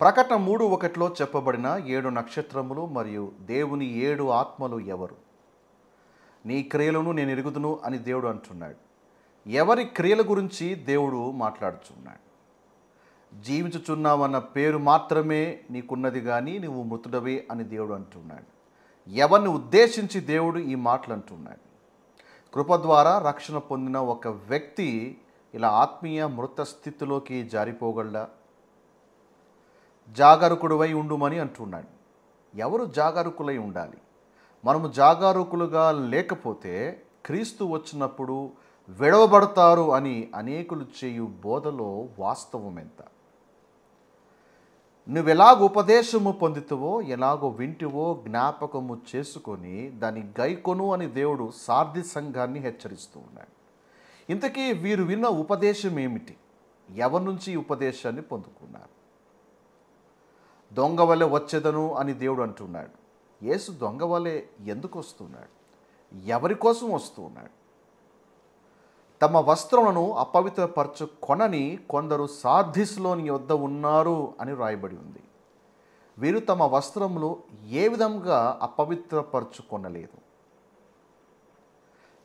ప్రకటన 3:1లో చెప్పబడిన 7 నక్షత్రములు మరియు దేవుని 7 ఆత్మలు ఎవరు? నీ క్రియలను నేను ఎరుగుదును అని దేవుడు అంటున్నాడు. ఎవరి క్రియల గురించి దేవుడు మాట్లాడుచున్నాడు? జీవించుచున్నావన్న పేరు మాత్రమే నీకున్నది కానీ నువ్వు మృతుడవే అని దేవుడు అంటున్నాడు. ఎవరిని ఉద్దేశించి దేవుడు ఈ మాటలు అంటున్నాడు? కృప ద్వారా రక్షణ పొందిన ఒక వ్యక్తి ఇలా ఆత్మీయ మృత స్థితిలోకి జారిపోగలడా? జాగరూకుడువై ఉండుమని అంటున్నాడు. ఎవరు జాగరూకులై ఉండాలి? మనము జాగరూకులుగా లేకపోతే క్రీస్తు వచ్చినప్పుడు విడవబడతారు అని అనేకులు చేయు బోధలో వాస్తవం ఎంత? నువ్వెలాగ ఉపదేశము పొందుతావో ఎలాగో వింటివో జ్ఞాపకము చేసుకొని దాన్ని గైకొను అని దేవుడు సార్ధి సంఘాన్ని హెచ్చరిస్తూ ఉన్నాడు. ఇంతకీ వీరు విన్న ఉపదేశం ఏమిటి? ఎవరి నుంచి ఈ ఉపదేశాన్ని పొందుకున్నారు? దొంగ వలె వచ్చేదను అని దేవుడు అంటున్నాడు. యేసు దొంగ వలె ఎందుకు వస్తున్నాడు? ఎవరి కోసం వస్తూ ఉన్నాడు? తమ వస్త్రములను అపవిత్రపరచుకొనని కొందరు సార్ధిస్లోని యొద్ద ఉన్నారు అని రాయబడి ఉంది. వీరు తమ వస్త్రములు ఏ విధంగా అపవిత్రపరచుకొనలేదు.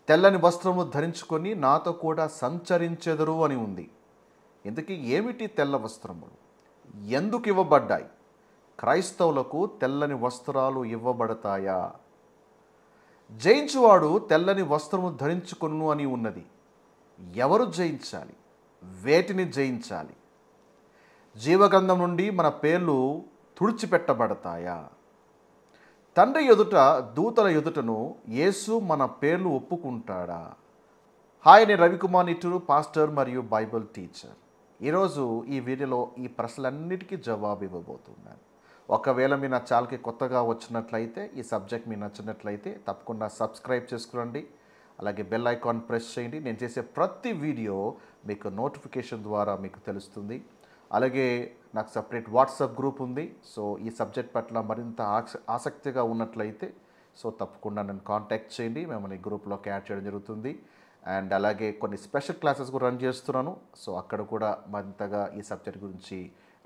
తెల్లని వస్త్రములు ధరించుకొని నాతో కూడా సంచరించెదరు అని ఉంది. ఇంతకీ ఏమిటి తెల్ల వస్త్రములు? ఎందుకు ఇవ్వబడ్డాయి? క్రైస్తవులకు తెల్లని వస్త్రాలు ఇవ్వబడతాయా? జయించువాడు తెల్లని వస్త్రము ధరించుకొను అని ఉన్నది. ఎవరు జయించాలి? వేటిని జయించాలి? జీవగ్రంథం నుండి మన పేర్లు తుడిచిపెట్టబడతాయా? తండ్రి ఎదుట దూతల ఎదుటను యేసు మన పేర్లు ఒప్పుకుంటాడా? హాయ్, నేను రవికుమార్ నిట్టూరు, పాస్టర్ మరియు బైబిల్ టీచర్. ఈరోజు ఈ వీడియోలో ఈ ప్రశ్నలన్నిటికీ జవాబు ఇవ్వబోతున్నాను. ఒకవేళ మీ నా ఛానల్కి కొత్తగా వచ్చినట్లయితే, ఈ సబ్జెక్ట్ మీకు నచ్చినట్లయితే తప్పకుండా సబ్స్క్రైబ్ చేసుకోండి. అలాగే బెల్ ఐకాన్ ప్రెస్ చేయండి. నేను చేసే ప్రతి వీడియో మీకు నోటిఫికేషన్ ద్వారా మీకు తెలుస్తుంది. అలాగే నాకు సపరేట్ వాట్సాప్ గ్రూప్ ఉంది. సో ఈ సబ్జెక్ట్ పట్ల మరింత ఆసక్తిగా ఉన్నట్లయితే తప్పకుండా నన్ను కాంటాక్ట్ చేయండి. మిమ్మల్ని గ్రూప్లోకి యాడ్ చేయడం జరుగుతుంది. అండ్ అలాగే కొన్ని స్పెషల్ క్లాసెస్ కూడా రన్ చేస్తున్నాను. సో అక్కడ కూడా మరింతగా ఈ సబ్జెక్ట్ గురించి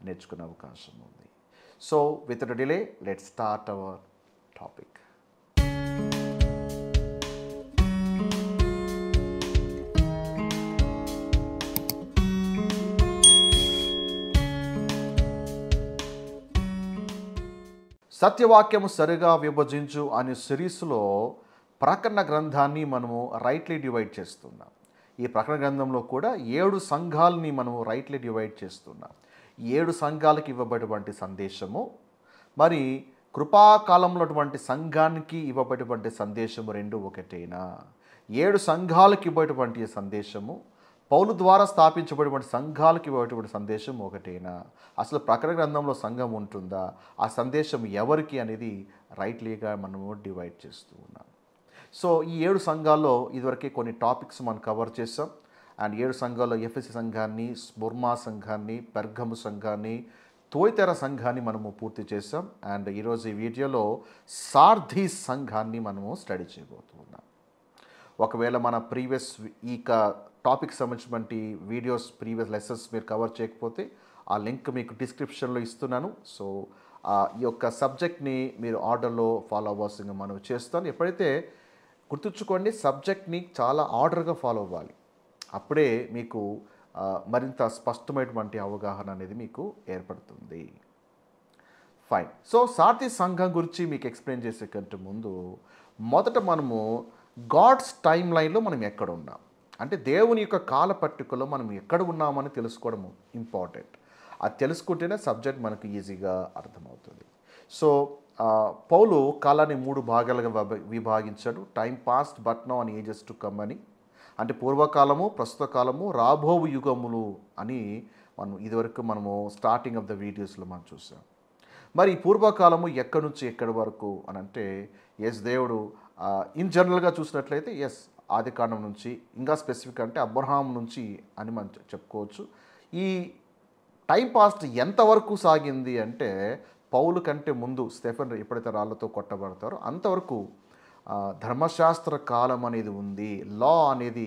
నేర్చుకునే అవకాశం ఉంది. So without delay let's start our topic. సత్యవాక్యము సరిగా విభజించు అనే సిరీస్లో ప్రకటన గ్రంథాన్ని మనము రైట్లీ డివైడ్ చేస్తున్నాం. ఈ ప్రకటన గ్రంథంలో కూడా 7 సంఘాలని మనము రైట్లీ డివైడ్ చేస్తున్నాం. 7 సంఘాలకు ఇవ్వబడినటువంటి సందేశము, మరి కృపాకాలంలో అటువంటి సంఘానికి ఇవ్వబడినటువంటి సందేశము రెండు ఒకటేనా? 7 సంఘాలకు ఇవ్వబడినటువంటి సందేశము, పౌలు ద్వారా స్థాపించబడినటువంటి సంఘాలకు ఇవ్వబడినటువంటి సందేశం ఒకటేనా? అసలు ప్రకటన గ్రంథంలో సంఘం ఉంటుందా? ఆ సందేశం ఎవరికి అనేది రైట్లీగా మనము డివైడ్ చేస్తూ ఉన్నాం. సో ఈ 7 సంఘాల్లో ఇదివరకే కొన్ని టాపిక్స్ మనం కవర్ చేసాం. అండ్ 7 సంఘాల్లో ఎఫెసీ సంఘాన్ని, స్ముర్మా సంఘాన్ని, పెర్గము సంఘాన్ని, తోయితెర సంఘాన్ని మనము పూర్తి చేసాం. అండ్ ఈరోజు ఈ వీడియోలో సార్ధి సంఘాన్ని మనము స్టడీ చేయబోతున్నాం. ఒకవేళ మన ప్రీవియస్ ఈ టాపిక్ సంబంధించినటువంటి వీడియోస్, ప్రీవియస్ లెసన్స్ మీరు కవర్ చేయకపోతే ఆ లింక్ మీకు డిస్క్రిప్షన్లో ఇస్తున్నాను. సో ఈ యొక్క సబ్జెక్ట్ని మీరు ఆర్డర్లో ఫాలో అవ్వాల్సిందిగా మనం చేస్తాను. ఎప్పుడైతే గుర్తుంచుకోండి, సబ్జెక్ట్ని చాలా ఆర్డర్గా ఫాలో అవ్వాలి. అప్పుడే మీకు మరింత స్పష్టమైనటువంటి అవగాహన అనేది మీకు ఏర్పడుతుంది. ఫైన్. సో సార్ధి సంఘం గురించి మీకు ఎక్స్ప్లెయిన్ చేసే కంటే ముందు మొదట మనము గాడ్స్ టైమ్ లైన్లో మనం ఎక్కడ ఉన్నాం, అంటే దేవుని యొక్క కాల పట్టికలో మనం ఎక్కడ ఉన్నామని తెలుసుకోవడం ఇంపార్టెంట్. అది తెలుసుకుంటేనే సబ్జెక్ట్ మనకు ఈజీగా అర్థమవుతుంది. సో పౌలు కాలాన్ని 3 భాగాలుగా విభాగించాడు. Time past but now and ages to come అని. అంటే పూర్వకాలము, ప్రస్తుత కాలము, రాబోవు యుగములు అని ఇదివరకు మనము స్టార్టింగ్ ఆఫ్ ద వీడియోస్లో మనం చూసాం. మరి పూర్వకాలము ఎక్కడి నుంచి ఎక్కడి వరకు అని అంటే, ఎస్ దేవుడు ఇన్ జనరల్గా చూసినట్లయితే ఆది కాండం నుంచి, ఇంకా స్పెసిఫిక్ అంటే అబ్రహాం నుంచి అని మనం చెప్పుకోవచ్చు. ఈ టైం పాస్ట్ ఎంతవరకు సాగింది అంటే, పౌలు కంటే ముందు స్టెఫెన్ ఎప్పుడైతే రాళ్లతో కొట్టబడతారో అంతవరకు ధర్మశాస్త్ర కాలం అనేది ఉంది, లా అనేది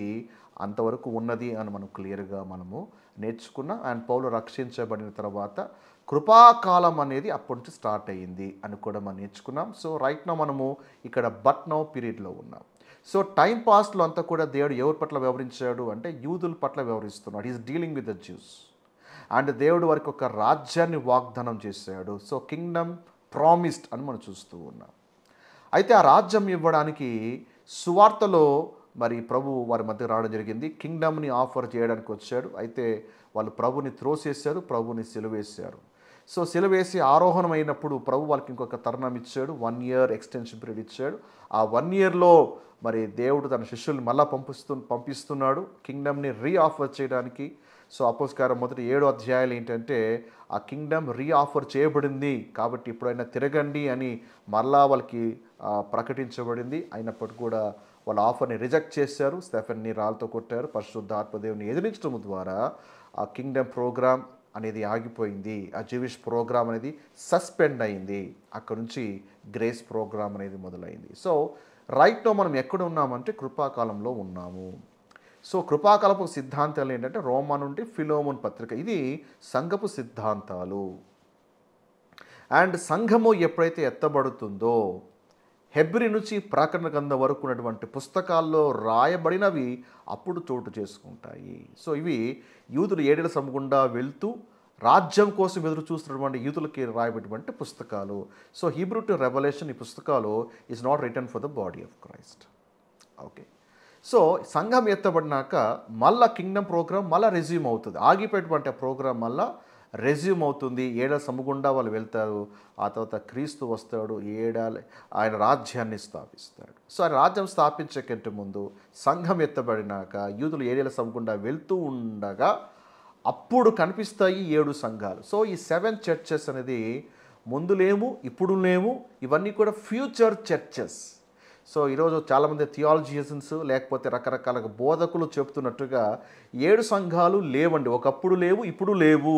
అంతవరకు ఉన్నది అని మనం క్లియర్గా మనము నేర్చుకున్నాం. అండ్ పౌలు రక్షించబడిన తర్వాత కృపాకాలం అనేది అప్పటి నుంచి స్టార్ట్ అయ్యింది అని కూడా మనం నేర్చుకున్నాం. సో రైట్ నౌ మనము ఇక్కడ బట్ నౌ పీరియడ్లో ఉన్నాం. సో టైం పాస్ట్లో అంతా కూడా దేవుడు ఎవరి పట్ల వ్యవహరించాడు అంటే యూదుల పట్ల వ్యవహరిస్తున్నాడు. Is dealing with the Jews. And దేవుడు వారికి ఒక రాజ్యాన్ని వాగ్దానం చేశాడు. సో కింగ్డమ్ ప్రామిస్డ్ అని మనం చూస్తూ ఉన్నాం. అయితే ఆ రాజ్యం ఇవ్వడానికి సువార్తలో మరి ప్రభు వారి మధ్య రావడం జరిగింది. కింగ్డమ్ని ఆఫర్ చేయడానికి వచ్చాడు. అయితే వాళ్ళు ప్రభుని త్రోసేశారు, ప్రభుని సిలువేశారు. సో సిలువేసి ఆరోహణం అయినప్పుడు ప్రభు వాళ్ళకి ఇంకొక తరుణం ఇచ్చాడు. 1 year ఎక్స్టెన్షన్ పీరియడ్ ఇచ్చాడు. ఆ 1 yearలో మరి దేవుడు తన శిష్యుల్ని మళ్ళా పంపిస్తున్నాడు కింగ్డమ్ని రీఆఫర్ చేయడానికి. సో అపోస్తలుల మొదటి 7 అధ్యాయాలు ఏంటంటే ఆ కింగ్డమ్ రీఆఫర్ చేయబడింది కాబట్టి ఇప్పుడైనా తిరగండి అని మళ్ళా వాళ్ళకి ప్రకటించబడింది. అయినప్పటికీ కూడా వాళ్ళ ఆఫర్ని రిజెక్ట్ చేశారు. స్టెఫెన్ని రాళ్ళతో కొట్టారు. పరిశుద్ధాత్మదేవుని ఎదిరించడం ద్వారా ఆ కింగ్డమ్ ప్రోగ్రామ్ అనేది ఆగిపోయింది. ఆ జూవిష్ ప్రోగ్రామ్ అనేది సస్పెండ్ అయింది. అక్కడ నుంచి గ్రేస్ ప్రోగ్రామ్ అనేది మొదలైంది. సో రైట్ నో మనం ఎక్కడ ఉన్నామంటే కృపాకాలంలో ఉన్నాము. సో కృపాకాలపు సిద్ధాంతాలు ఏంటంటే రోమా నుండి ఫిలోమోన్ పత్రిక, ఇది సంఘపు సిద్ధాంతాలు. అండ్ సంఘము ఎప్పుడైతే ఎత్తబడుతుందో హెబ్రీ నుంచి ప్రకటన గ్రంథం వరకు ఉన్నటువంటి పుస్తకాల్లో రాయబడినవి అప్పుడు చోటు చేసుకుంటాయి. సో ఇవి యూదులు 7 ఏళ్ల శ్రమ గుండా వెళ్తూ రాజ్యం కోసం ఎదురు చూస్తున్నటువంటి యూదులకి రాయబడినటువంటి పుస్తకాలు. సో హీబ్రూ టు రెవల్యూషన్ ఈ పుస్తకాలు is not return for the body of Christ. Okay, so సంఘం ఎత్తబడినాక మళ్ళా కింగ్డమ్ ప్రోగ్రామ్ మళ్ళీ రెజ్యూమ్ అవుతుంది. ఆగిపోయేటువంటి ఆ ప్రోగ్రామ్ మళ్ళీ రెజ్యూమ్ అవుతుంది. 7 ఏళ్ల శ్రమ గుండా వాళ్ళు వెళ్తారు. ఆ తర్వాత క్రీస్తు వస్తాడు, ఆయన రాజ్యాన్ని స్థాపిస్తాడు. సో ఆయన రాజ్యం స్థాపించే కంటే ముందు సంఘం ఎత్తబడినాక యూదులు 7 ఏళ్ల శ్రమ గుండా వెళ్తూ ఉండగా అప్పుడు కనిపిస్తాయి 7 సంఘాలు. సో ఈ 7 చర్చెస్ అనేది ముందు లేవు, ఇప్పుడు లేవు. ఇవన్నీ కూడా ఫ్యూచర్ చర్చెస్. సో ఈరోజు చాలామంది థియాలజియన్స్ లేకపోతే రకరకాల బోధకులు చెప్తున్నట్టుగా 7 సంఘాలు లేవండి. ఒకప్పుడు లేవు, ఇప్పుడు లేవు.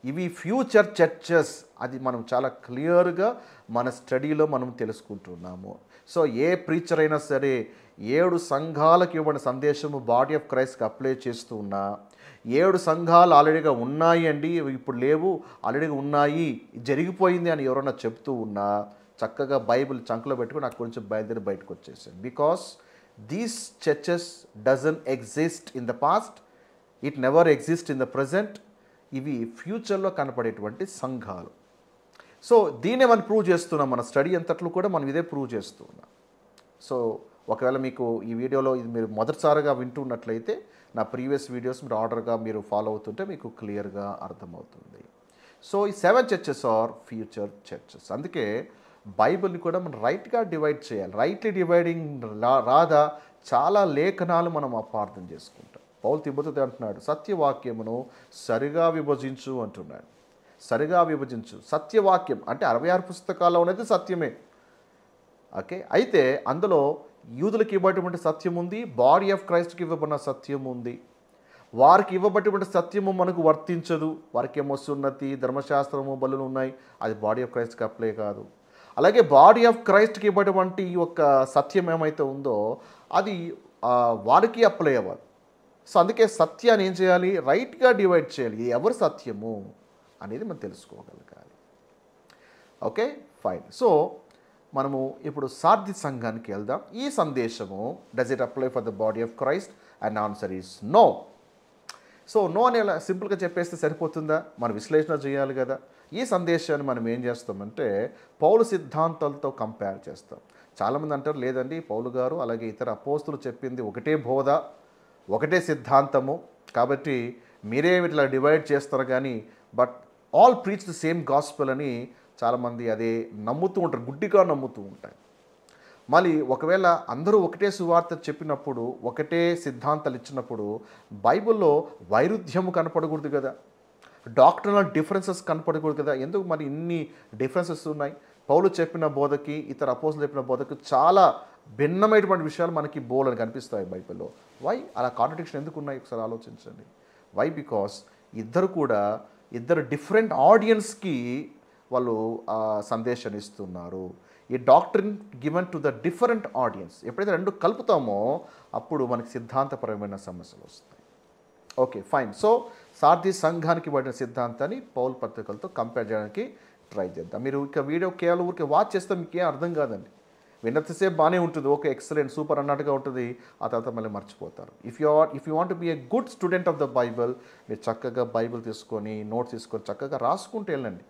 ఇవి ఫ్యూచర్ చర్చెస్. అది మనం చాలా క్లియర్గా మన స్టడీలో మనం తెలుసుకుంటున్నాము. సో ఏ ప్రీచర్ అయినా సరే 7 సంఘాలకు ఇవ్వని సందేశము బాడీ ఆఫ్ క్రైస్ట్కి అప్లై చేస్తూ ఉన్నా 7 సంఘాలు ఆల్రెడీగా ఉన్నాయి అండి, ఇప్పుడు లేవు, ఆల్రెడీగా ఉన్నాయి, జరిగిపోయింది అని ఎవరైనా చెప్తూ ఉన్నా చక్కగా బైబిల్ చంకలో పెట్టుకుని నాకు కొంచెం బయలుదేరి బయటకు వచ్చేసాను. Because these churches doesn't exist in the past, it never exist in the present. ఇవి ఫ్యూచర్లో కనపడేటువంటి సంఘాలు. సో దీన్నే మనం ప్రూవ్ చేస్తున్నాం. మన స్టడీ అంతట్లో కూడా మనం ఇదే ప్రూవ్ చేస్తున్నాం. సో ఒకవేళ మీకు ఈ వీడియోలో ఇది మీరు మొదటిసారిగా వింటున్నట్లయితే నా ప్రీవియస్ వీడియోస్ మీరు ఆర్డర్గా మీరు ఫాలో అవుతుంటే మీకు క్లియర్గా అర్థమవుతుంది. సో ఈ 7 చర్చెస్ ఆర్ ఫ్యూచర్ చర్చెస్. అందుకే బైబిల్ని కూడా మనం రైట్గా డివైడ్ చేయాలి. రైట్లీ డివైడింగ్ రాదా చాలా లేఖనాలు మనం అపార్థం చేసుకుంటాం. పౌలు తిమోతితో అంటున్నాడు సత్యవాక్యమును సరిగా విభజించు అంటున్నాడు. సరిగా విభజించు. సత్యవాక్యం అంటే 66 పుస్తకాల్లో ఉన్నది సత్యమే. ఓకే, అయితే అందులో యూదులకు ఇవ్వబడినటువంటి సత్యం ఉంది, బాడీ ఆఫ్ క్రైస్ట్కి ఇవ్వబడిన సత్యం ఉంది. వారికి ఇవ్వబడినటువంటి సత్యము మనకు వర్తించదు. వారికి ఏమో సున్నతి, ధర్మశాస్త్రము, బలులు ఉన్నాయి, అది బాడీ ఆఫ్ క్రైస్ట్కి అప్లై కాదు. అలాగే బాడీ ఆఫ్ క్రైస్ట్కి ఇవ్వబడినటువంటి ఈ యొక్క సత్యం ఏమైతే ఉందో అది వారికి అప్లై అవ్వదు. సో అందుకే సత్యాన్ని ఏం చేయాలి, రైట్గా డివైడ్ చేయాలి. ఇది ఎవరు సత్యము అనేది మనం తెలుసుకోగలగాలి. Okay fine. సో మనము ఇప్పుడు సార్థి సంఘానికి వెళ్దాం. ఈ సందేశము does it apply for the body of Christ? And answer is no. So no అని సింపుల్గా చెప్పేస్తే సరిపోతుందా? మనం విశ్లేషణ చేయాలి కదా. ఈ సందేశాన్ని మనం ఏం చేస్తామంటే పౌలు సిద్ధాంతాలతో కంపేర్ చేస్తాం. చాలామంది అంటారు లేదండి పౌలు గారు అలాగే ఇతర అపోస్తులు చెప్పింది ఒకటే బోధ, ఒకటే సిద్ధాంతము, కాబట్టి మీరే ఇట్లా డివైడ్ చేస్తారు కానీ but all preach the same gospel అని చాలామంది అదే నమ్ముతూ ఉంటారు, గుడ్డిగా నమ్ముతూ ఉంటారు. మళ్ళీ ఒకవేళ అందరూ ఒకటే సువార్త చెప్పినప్పుడు ఒకటే సిద్ధాంతాలు ఇచ్చినప్పుడు బైబిల్లో వైరుధ్యము కనపడకూడదు కదా, డాక్టరల్ డిఫరెన్సెస్ కనపడకూడదు కదా. ఎందుకు మరి ఇన్ని డిఫరెన్సెస్ ఉన్నాయి? పౌలు చెప్పిన బోధకి ఇతర అపోస్తులు చెప్పిన బోధకి చాలా భిన్నమైనటువంటి విషయాలు మనకి బోలని కనిపిస్తాయి బైబిల్లో. వై అలా కాంట్రడిక్షన్ ఎందుకు ఉన్నాయి ఒకసారి ఆలోచించండి. వై? బికాస్ ఇద్దరు డిఫరెంట్ ఆడియన్స్కి వాళ్ళు సందేశాన్ని ఇస్తున్నారు. ఈ doctrine given to the different audience. ఎప్పుడైతే రెండు కలుపుతామో అప్పుడు మనకి సిద్ధాంతపరమైన సమస్యలు వస్తాయి. Okay fine. సో సార్దీ సంఘానికి పడిన సిద్ధాంతాన్ని పౌలు పత్రికలతో కంపేర్ చేయడానికి ట్రై చేద్దాం. మీరు ఇక వీడియో కేవలం ఊరికి వాచ్ చేస్తే మీకు ఏం అర్థం కాదండి. విన్నతసేపు బాగానే ఉంటుంది, ఓకే ఎక్సలెంట్ సూపర్ అన్నట్టుగా ఉంటుంది, ఆ తర్వాత మళ్ళీ మర్చిపోతారు. If you want be a good student of the Bible, మీరు చక్కగా బైబిల్ తీసుకొని నోట్స్ తీసుకొని చక్కగా రాసుకుంటూ వెళ్ళండి.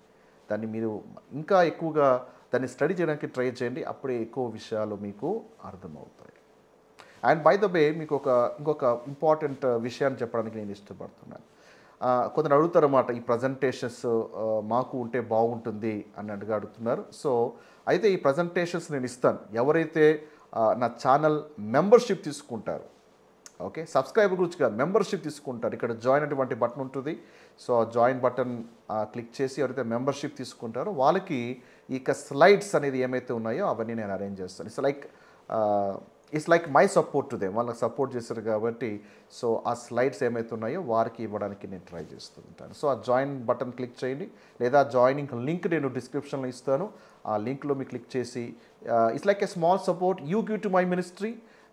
దాన్ని మీరు ఇంకా ఎక్కువగా దాన్ని స్టడీ చేయడానికి ట్రై చేయండి. అప్పుడే ఎక్కువ విషయాలు మీకు అర్థమవుతాయి. అండ్ బై ద వే మీకు ఇంకొక ఇంపార్టెంట్ విషయాన్ని చెప్పడానికి నేను ఇష్టపడుతున్నాను. కొందరు అడుగుతారు అన్నమాట, ఈ ప్రజెంటేషన్స్ మాకు ఉంటే బాగుంటుంది అన్నట్టుగా అడుగుతున్నారు. సో అయితే ఈ ప్రజెంటేషన్స్ నేను ఇస్తాను. ఎవరైతే నా ఛానల్ మెంబర్షిప్ తీసుకుంటారు, ఓకే సబ్స్క్రైబర్ గురించి కాదు, మెంబర్షిప్ తీసుకుంటారు, ఇక్కడ జాయిన్ అటువంటి బటన్ ఉంటుంది. సో జాయిన్ బటన్ క్లిక్ చేసి ఎవరైతే మెంబర్షిప్ తీసుకుంటారో వాళ్ళకి ఇక స్లైడ్స్ అనేది ఏమైతే ఉన్నాయో అవన్నీ నేను అరేంజ్ చేస్తాను. It's like my support to them, వాళ్ళకి సపోర్ట్ చేశారు కాబట్టి సో ఆ స్లైడ్స్ ఏమైతే ఉన్నాయో వారికి ఇవ్వడానికి నేను ట్రై చేస్తూ ఉంటాను. సో ఆ జాయిన్ బటన్ క్లిక్ చేయండి, లేదా జాయినింగ్ లింక్ నేను డిస్క్రిప్షన్లో ఇస్తాను. ఆ లింక్లో మీరు క్లిక్ చేసి it's like a small support you give to my ministry.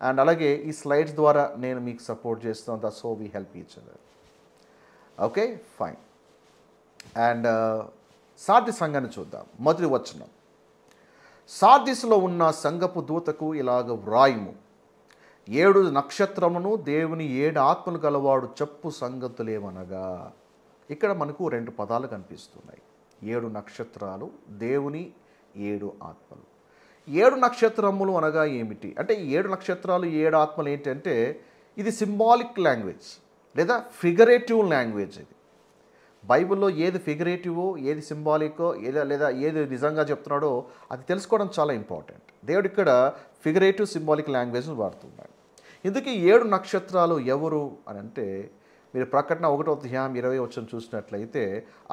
And అలాగే ఈ స్లైడ్స్ ద్వారా నేను మీకు సపోర్ట్ చేస్తాను. The so we help each other. Okay fine. And సార్ది సంఘాన్ని చూద్దాం. మొదటి వచనం, సార్దిస్లో ఉన్న సంఘపు దూతకు ఇలాగ వ్రాయుము, 7 నక్షత్రమును దేవుని 7 ఆత్మలు గలవాడు చెప్పు సంగతులేమనగా. ఇక్కడ మనకు 2 పదాలు కనిపిస్తున్నాయి. 7 నక్షత్రాలు, దేవుని 7 ఆత్మలు. 7 నక్షత్రములు అనగా ఏమిటి అంటే, 7 నక్షత్రాలు 7 ఆత్మలు ఏంటంటే ఇది సింబాలిక్ లాంగ్వేజ్ లేదా ఫిగరేటివ్ లాంగ్వేజ్. ఇది బైబిల్లో ఏది ఫిగరేటివో, ఏది సింబాలికో, లేదా ఏది నిజంగా చెప్తున్నాడో అది తెలుసుకోవడం చాలా ఇంపార్టెంట్. దేవుడు ఇక్కడ ఫిగరేటివ్ సింబాలిక్ లాంగ్వేజ్ను వాడుతున్నాడు. ఇందుకే 7 నక్షత్రాలు ఎవరు అని అంటే, మీరు ప్రకటన 1:20 చూసినట్లయితే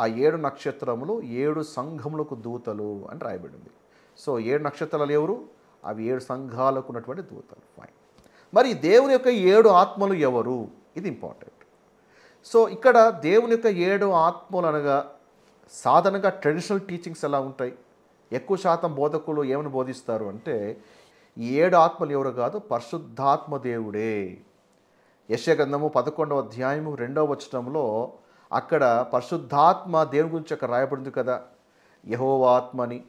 ఆ 7 నక్షత్రములు 7 సంఘములకు దూతలు అని రాయబడింది. సో 7 నక్షత్రాలు ఎవరు? అవి 7 సంఘాలకు ఉన్నటువంటి దూతలు. ఫైన్. మరి దేవుని యొక్క 7 ఆత్మలు ఎవరు? ఇది ఇంపార్టెంట్. సో ఇక్కడ దేవుని యొక్క 7 ఆత్మలు అనగా సాధారణంగా ట్రెడిషనల్ టీచింగ్స్ ఎలా ఉంటాయి, ఎక్కువ శాతం బోధకులు ఏమని బోధిస్తారు అంటే, ఈ 7 ఆత్మలు ఎవరు కాదు, పరిశుద్ధాత్మ దేవుడే. యెషయా గ్రంథము 11:2 అక్కడ పరిశుద్ధాత్మ దేవుని గురించి అక్కడ రాయబడింది కదా. యెహోవా ఆత్మని,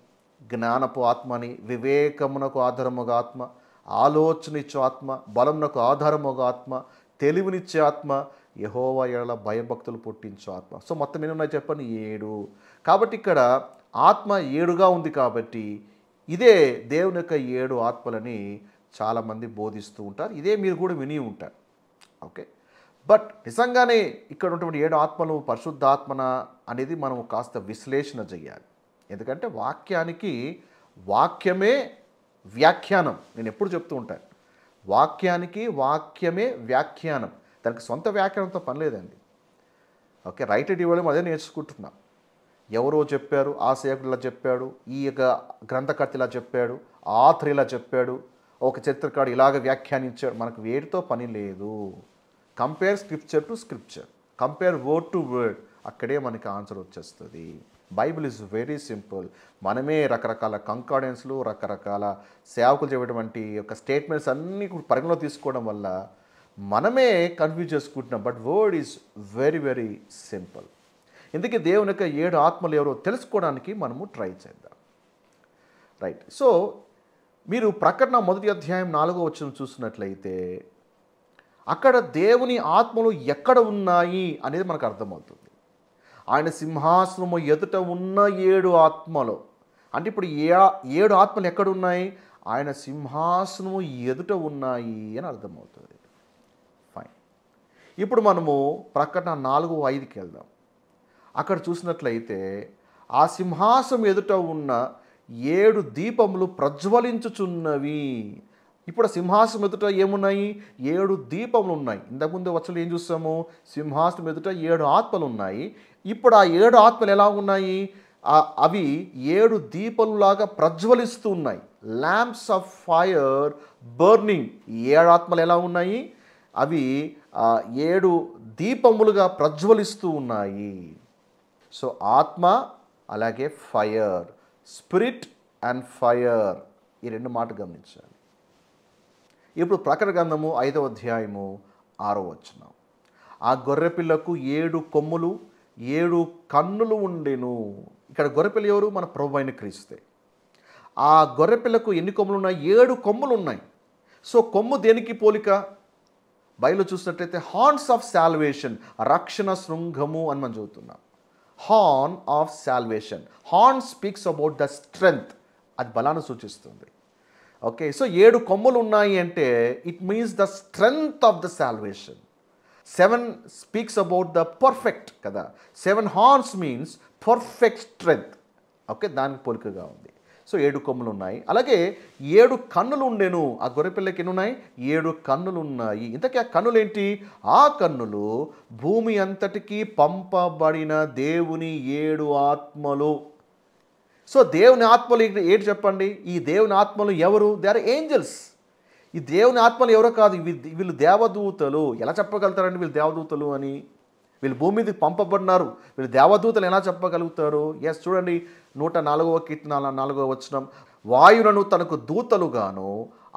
జ్ఞానపు ఆత్మని, వివేకమునకు ఆధారముగా ఆత్మ, ఆలోచన ఇచ్చే ఆత్మ, బలమునకు ఆధారముగా ఆత్మ, తెలివినిచ్చే ఆత్మ, యెహోవా యెడల భయభక్తులు పుట్టించు ఆత్మ. సో మొత్తం ఎన్ని ఉన్నాయి చెప్పండి? 7. కాబట్టి ఇక్కడ ఆత్మ 7గా ఉంది. కాబట్టి ఇదే దేవుని యొక్క 7 ఆత్మలని చాలామంది బోధిస్తూ ఉంటారు. ఇదే మీరు కూడా విని ఉంటారు. ఓకే, బట్ నిజంగానే ఇక్కడ ఉన్నటువంటి 7 ఆత్మలు పరిశుద్ధాత్మన అనేది మనం కాస్త విశ్లేషణ చేయాలి. ఎందుకంటే వాక్యమే వ్యాఖ్యానం. నేను ఎప్పుడు చెప్తూ ఉంటాను, వాక్యమే వ్యాఖ్యానం. దానికి సొంత వ్యాఖ్యానంతో పని లేదండి. ఓకే, రైటెడ్ ఇవ్వడం అదే నేర్చుకుంటున్నాం. ఎవరో చెప్పారు, ఆ సేవకుడు ఇలా చెప్పాడు, ఈ యొక్క గ్రంథకర్త ఇలా చెప్పాడు, ఆథర్ ఇలా చెప్పాడు, ఒక చరిత్రకారుడు ఇలాగ వ్యాఖ్యానించాడు. మనకు వేటితో పని లేదు. Compare scripture to scripture, compare word to word, అక్కడే మనకి ఆన్సర్ వచ్చేస్తుంది. Bible is very simple. మనమే రకరకాల కంకార్డెన్స్లు, రకరకాల సేవకులు చెప్పేటువంటి యొక్క స్టేట్మెంట్స్ అన్నీ పరిగణలో తీసుకోవడం వల్ల మనమే కన్ఫ్యూజ్ చేసుకుంటున్నాం. But word is very very simple. ఇందుకే దేవుని యొక్క 7 ఆత్మలు ఎవరో తెలుసుకోవడానికి మనము ట్రై చేద్దాం. రైట్. సో మీరు ప్రకటన 1:4 చూసినట్లయితే అక్కడ దేవుని ఆత్మలు ఎక్కడ ఉన్నాయి అనేది మనకు అర్థమవుతుంది. ఆయన సింహాసనము ఎదుట ఉన్న 7 ఆత్మలు అంటే ఇప్పుడు 7 ఆత్మలు ఎక్కడ ఉన్నాయి? ఆయన సింహాసనము ఎదుట ఉన్నాయి అని అర్థమవుతుంది. ఫైన్. ఇప్పుడు మనము ప్రకటన 4:5కి వెళ్దాం. అక్కడ చూసినట్లయితే ఆ సింహాసనం ఎదుట ఉన్న 7 దీపములు ప్రజ్వలించుచున్నవి. ఇప్పుడు సింహాసనం ఎదుట ఏమున్నాయి? 7 దీపములు ఉన్నాయి. ఇంతకుముందు వచ్చలు ఏం చూసాము? సింహాసనం ఎదుట 7 ఆత్మలు ఉన్నాయి. ఇప్పుడు ఆ 7 ఆత్మలు ఎలా ఉన్నాయి? అవి 7 దీపములాగా ప్రజ్వలిస్తూ ఉన్నాయి. Lamps of fire burning. 7 ఆత్మలు ఎలా ఉన్నాయి? అవి 7 దీపములుగా ప్రజ్వలిస్తూ ఉన్నాయి. సో ఆత్మ అలాగే ఫైర్, స్పిరిట్ అండ్ ఫైర్, ఈ 2 మాటలు గమనించాలి. ఇప్పుడు ప్రకటన గ్రంథము 5వ అధ్యాయము 6వ వచనం. ఆ గొర్రెపిల్లకు 7 కొమ్ములు 7 కన్నులు ఉండెను. ఇక్కడ గొర్రెపిల్ల ఎవరు? మన ప్రభువైన క్రీస్తే. ఆ గొర్రెపిల్లకు ఎన్ని కొమ్ములు ఉన్నాయి? 7 కొమ్ములు ఉన్నాయి. సో కొమ్ము దేనికి పోలిక? బైబిల్లో చూసినట్లయితే హార్న్స్ ఆఫ్ సాల్వేషన్, రక్షణ శృంగము అని మనం చదువుతున్నాం. Horn of salvation. Horn speaks about the strength, అది బలాన్ని సూచిస్తుంది. ఓకే, సో 7 కొమ్ములు ఉన్నాయి అంటే it means the strength of the salvation. 7 speaks about the perfect కదా. 7 horns means perfect strength. Okay, దానికి పోలికగా ఉంది. సో 7 కొమ్ములు ఉన్నాయి. అలాగే 7 కన్నులు ఉండేను. ఆ గొర్రెపిల్లకి ఎన్ని ఉన్నాయి? 7 కన్నులు ఉన్నాయి. ఇంతకీ ఆ కన్నులు ఏంటి? ఆ కన్నులు భూమి అంతటికీ పంపబడిన దేవుని 7 ఆత్మలు. సో దేవుని ఆత్మలు ఏంటి చెప్పండి? ఈ దేవుని ఆత్మలు ఎవరు? They are angels. ఈ దేవుని ఆత్మలు ఎవరో కాదు, వీళ్ళు దేవదూతలు. ఎలా చెప్పగలుగుతారండి వీళ్ళు దేవదూతలు అని? వీళ్ళు భూమి మీదకి పంపబడినారు, వీళ్ళు దేవదూతలు ఎలా చెప్పగలుగుతారు? ఎస్, చూడండి 104వ కీర్తన 4వ వచనం. వాయువులను తనకు దూతలుగాను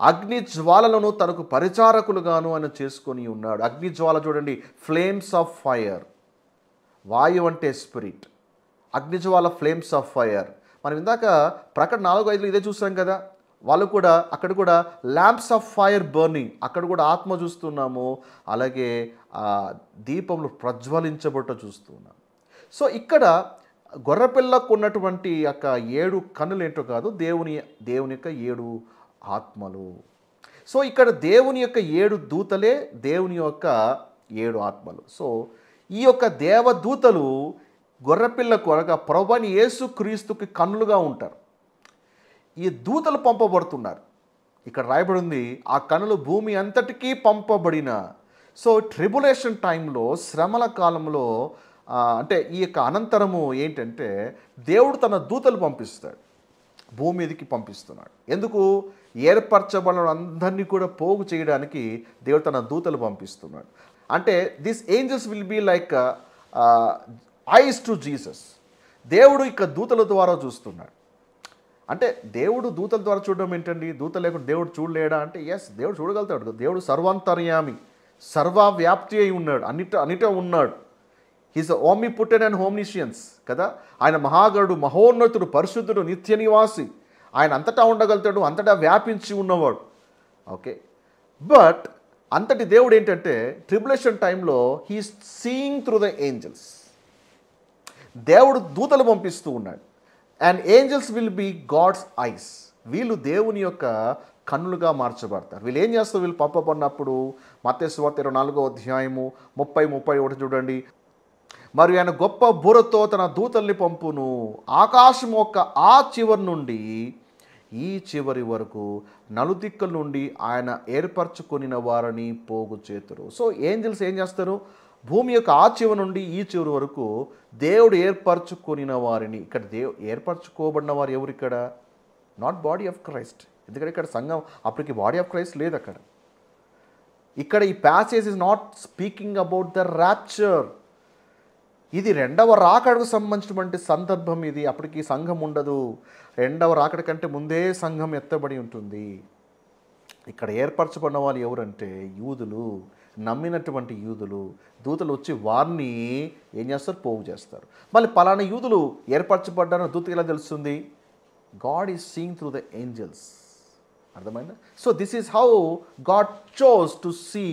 అగ్ని జ్వాలలను తనకు పరిచారకులుగాను ఆయన చేసుకొని ఉన్నాడు. అగ్ని జ్వాల చూడండి, ఫ్లేమ్స్ ఆఫ్ ఫైర్. వాయువు అంటే స్పిరిట్, అగ్నిజ్వాల ఫ్లేమ్స్ ఆఫ్ ఫైర్. మనం ఇందాక ప్రకటన 4:5 ఇదే చూసాం కదా. వాళ్ళు కూడా అక్కడ కూడా ల్యాంప్స్ ఆఫ్ ఫైర్ బర్నింగ్, అక్కడ కూడా ఆత్మ చూస్తున్నాము. అలాగే దీపములు ప్రజ్వలించబట్ట చూస్తున్నాం. సో ఇక్కడ గొర్రెపిల్లకు ఉన్నటువంటి యొక్క 7 కన్నులు ఏంటో కాదు, దేవుని యొక్క 7 ఆత్మలు. సో ఇక్కడ దేవుని యొక్క 7 దూతలే దేవుని యొక్క 7 ఆత్మలు. సో ఈ యొక్క దేవదూతలు గొర్రెపిల్లకు అనగా ప్రభువైన యేసుక్రీస్తుకి కన్నులుగా ఉంటారు. ఈ దూతలు పంపబడుతున్నారు. ఇక్కడ రాయబడి ఉంది, ఆ కన్నులు భూమి అంతటికీ పంపబడిన. సో ట్రిబులేషన్ టైంలో, శ్రమల కాలంలో, అంటే ఈ యొక్క అనంతరము ఏంటంటే దేవుడు తన దూతలు పంపిస్తాడు, భూమి మీదకి పంపిస్తున్నాడు. ఎందుకు? ఏర్పరచబడిన అందరినీ కూడా పోగు చేయడానికి దేవుడు తన దూతలు పంపిస్తున్నాడు. అంటే this angels will be like eyes to Jesus. దేవుడు ఇక దూతల ద్వారా చూస్తున్నాడు. అంటే దేవుడు దూతల ద్వారా చూడడం ఏంటండి? దూత లేకుండా దేవుడు చూడలేడా అంటే ఎస్, దేవుడు చూడగలుగుతాడు. దేవుడు సర్వాంతర్యామి, సర్వవ్యాప్తి అయి ఉన్నాడు, అన్నిట ఉన్నాడు. హీస్ ఓమ్నిపోటెంట్ అండ్ ఓమ్నిషియన్స్ కదా. ఆయన మహాగరుడు, మహోన్నతుడు, పరిశుద్ధుడు, నిత్య నివాసి. ఆయన అంతటా ఉండగలుగుతాడు, అంతటా వ్యాపించి ఉన్నవాడు. ఓకే, బట్ అంతటి దేవుడు ఏంటంటే ట్రిబులేషన్ టైంలో he's seeing through the angels. దేవుడు దూతలు పంపిస్తూ ఉన్నాడు. And angels will be God's eyes. వీళ్ళు దేవుని యొక్క కన్నులుగా మార్చబడతారు. వీళ్ళు ఏం చేస్తారు? వీళ్ళు పంపబడినప్పుడు మత్తయి సువార్త 24వ అధ్యాయము 30-31 చూడండి. మరియు ఆయన గొప్ప బుర్రతో తన దూతల్ని పంపును, ఆకాశం యొక్క ఆ చివరి నుండి ఈ చివరి వరకు నలుదిక్కుల నుండి ఆయన ఏర్పరచుకొనిన వారిని పోగు చేతురు. సో ఏంజల్స్ ఏం చేస్తారు? భూమి యొక్క ఆ చివరి నుండి ఈ చివరి వరకు దేవుడు ఏర్పరచుకొనిన వారిని. ఇక్కడ ఏర్పరచుకోబడిన వారు ఎవరు? ఇక్కడ నాట్ బాడీ ఆఫ్ క్రైస్ట్. ఎందుకంటే ఇక్కడ సంఘం అప్పటికి బాడీ ఆఫ్ క్రైస్ట్ లేదు. ఇక్కడ ఈ passage is not speaking about the rapture. ఇది రెండవ రాకడకు సంబంధించినటువంటి సందర్భం. ఇది అప్పటికి సంఘం ఉండదు. రెండవ రాకడ కంటే ముందే సంఘం ఎత్తబడి ఉంటుంది. ఇక్కడ ఏర్పరచబడిన వాళ్ళు ఎవరంటే యూదులు, నమ్మినటువంటి యూదులు. దూతలు వచ్చి వారిని ఏం చేస్తారు? పోగు చేస్తారు. మళ్ళీ పలానా యూదులు ఏర్పరచబడ్డారని దూతకి ఎలా తెలుస్తుంది? God is seeing through the angels. అర్థమైందా? So this is how God chose to see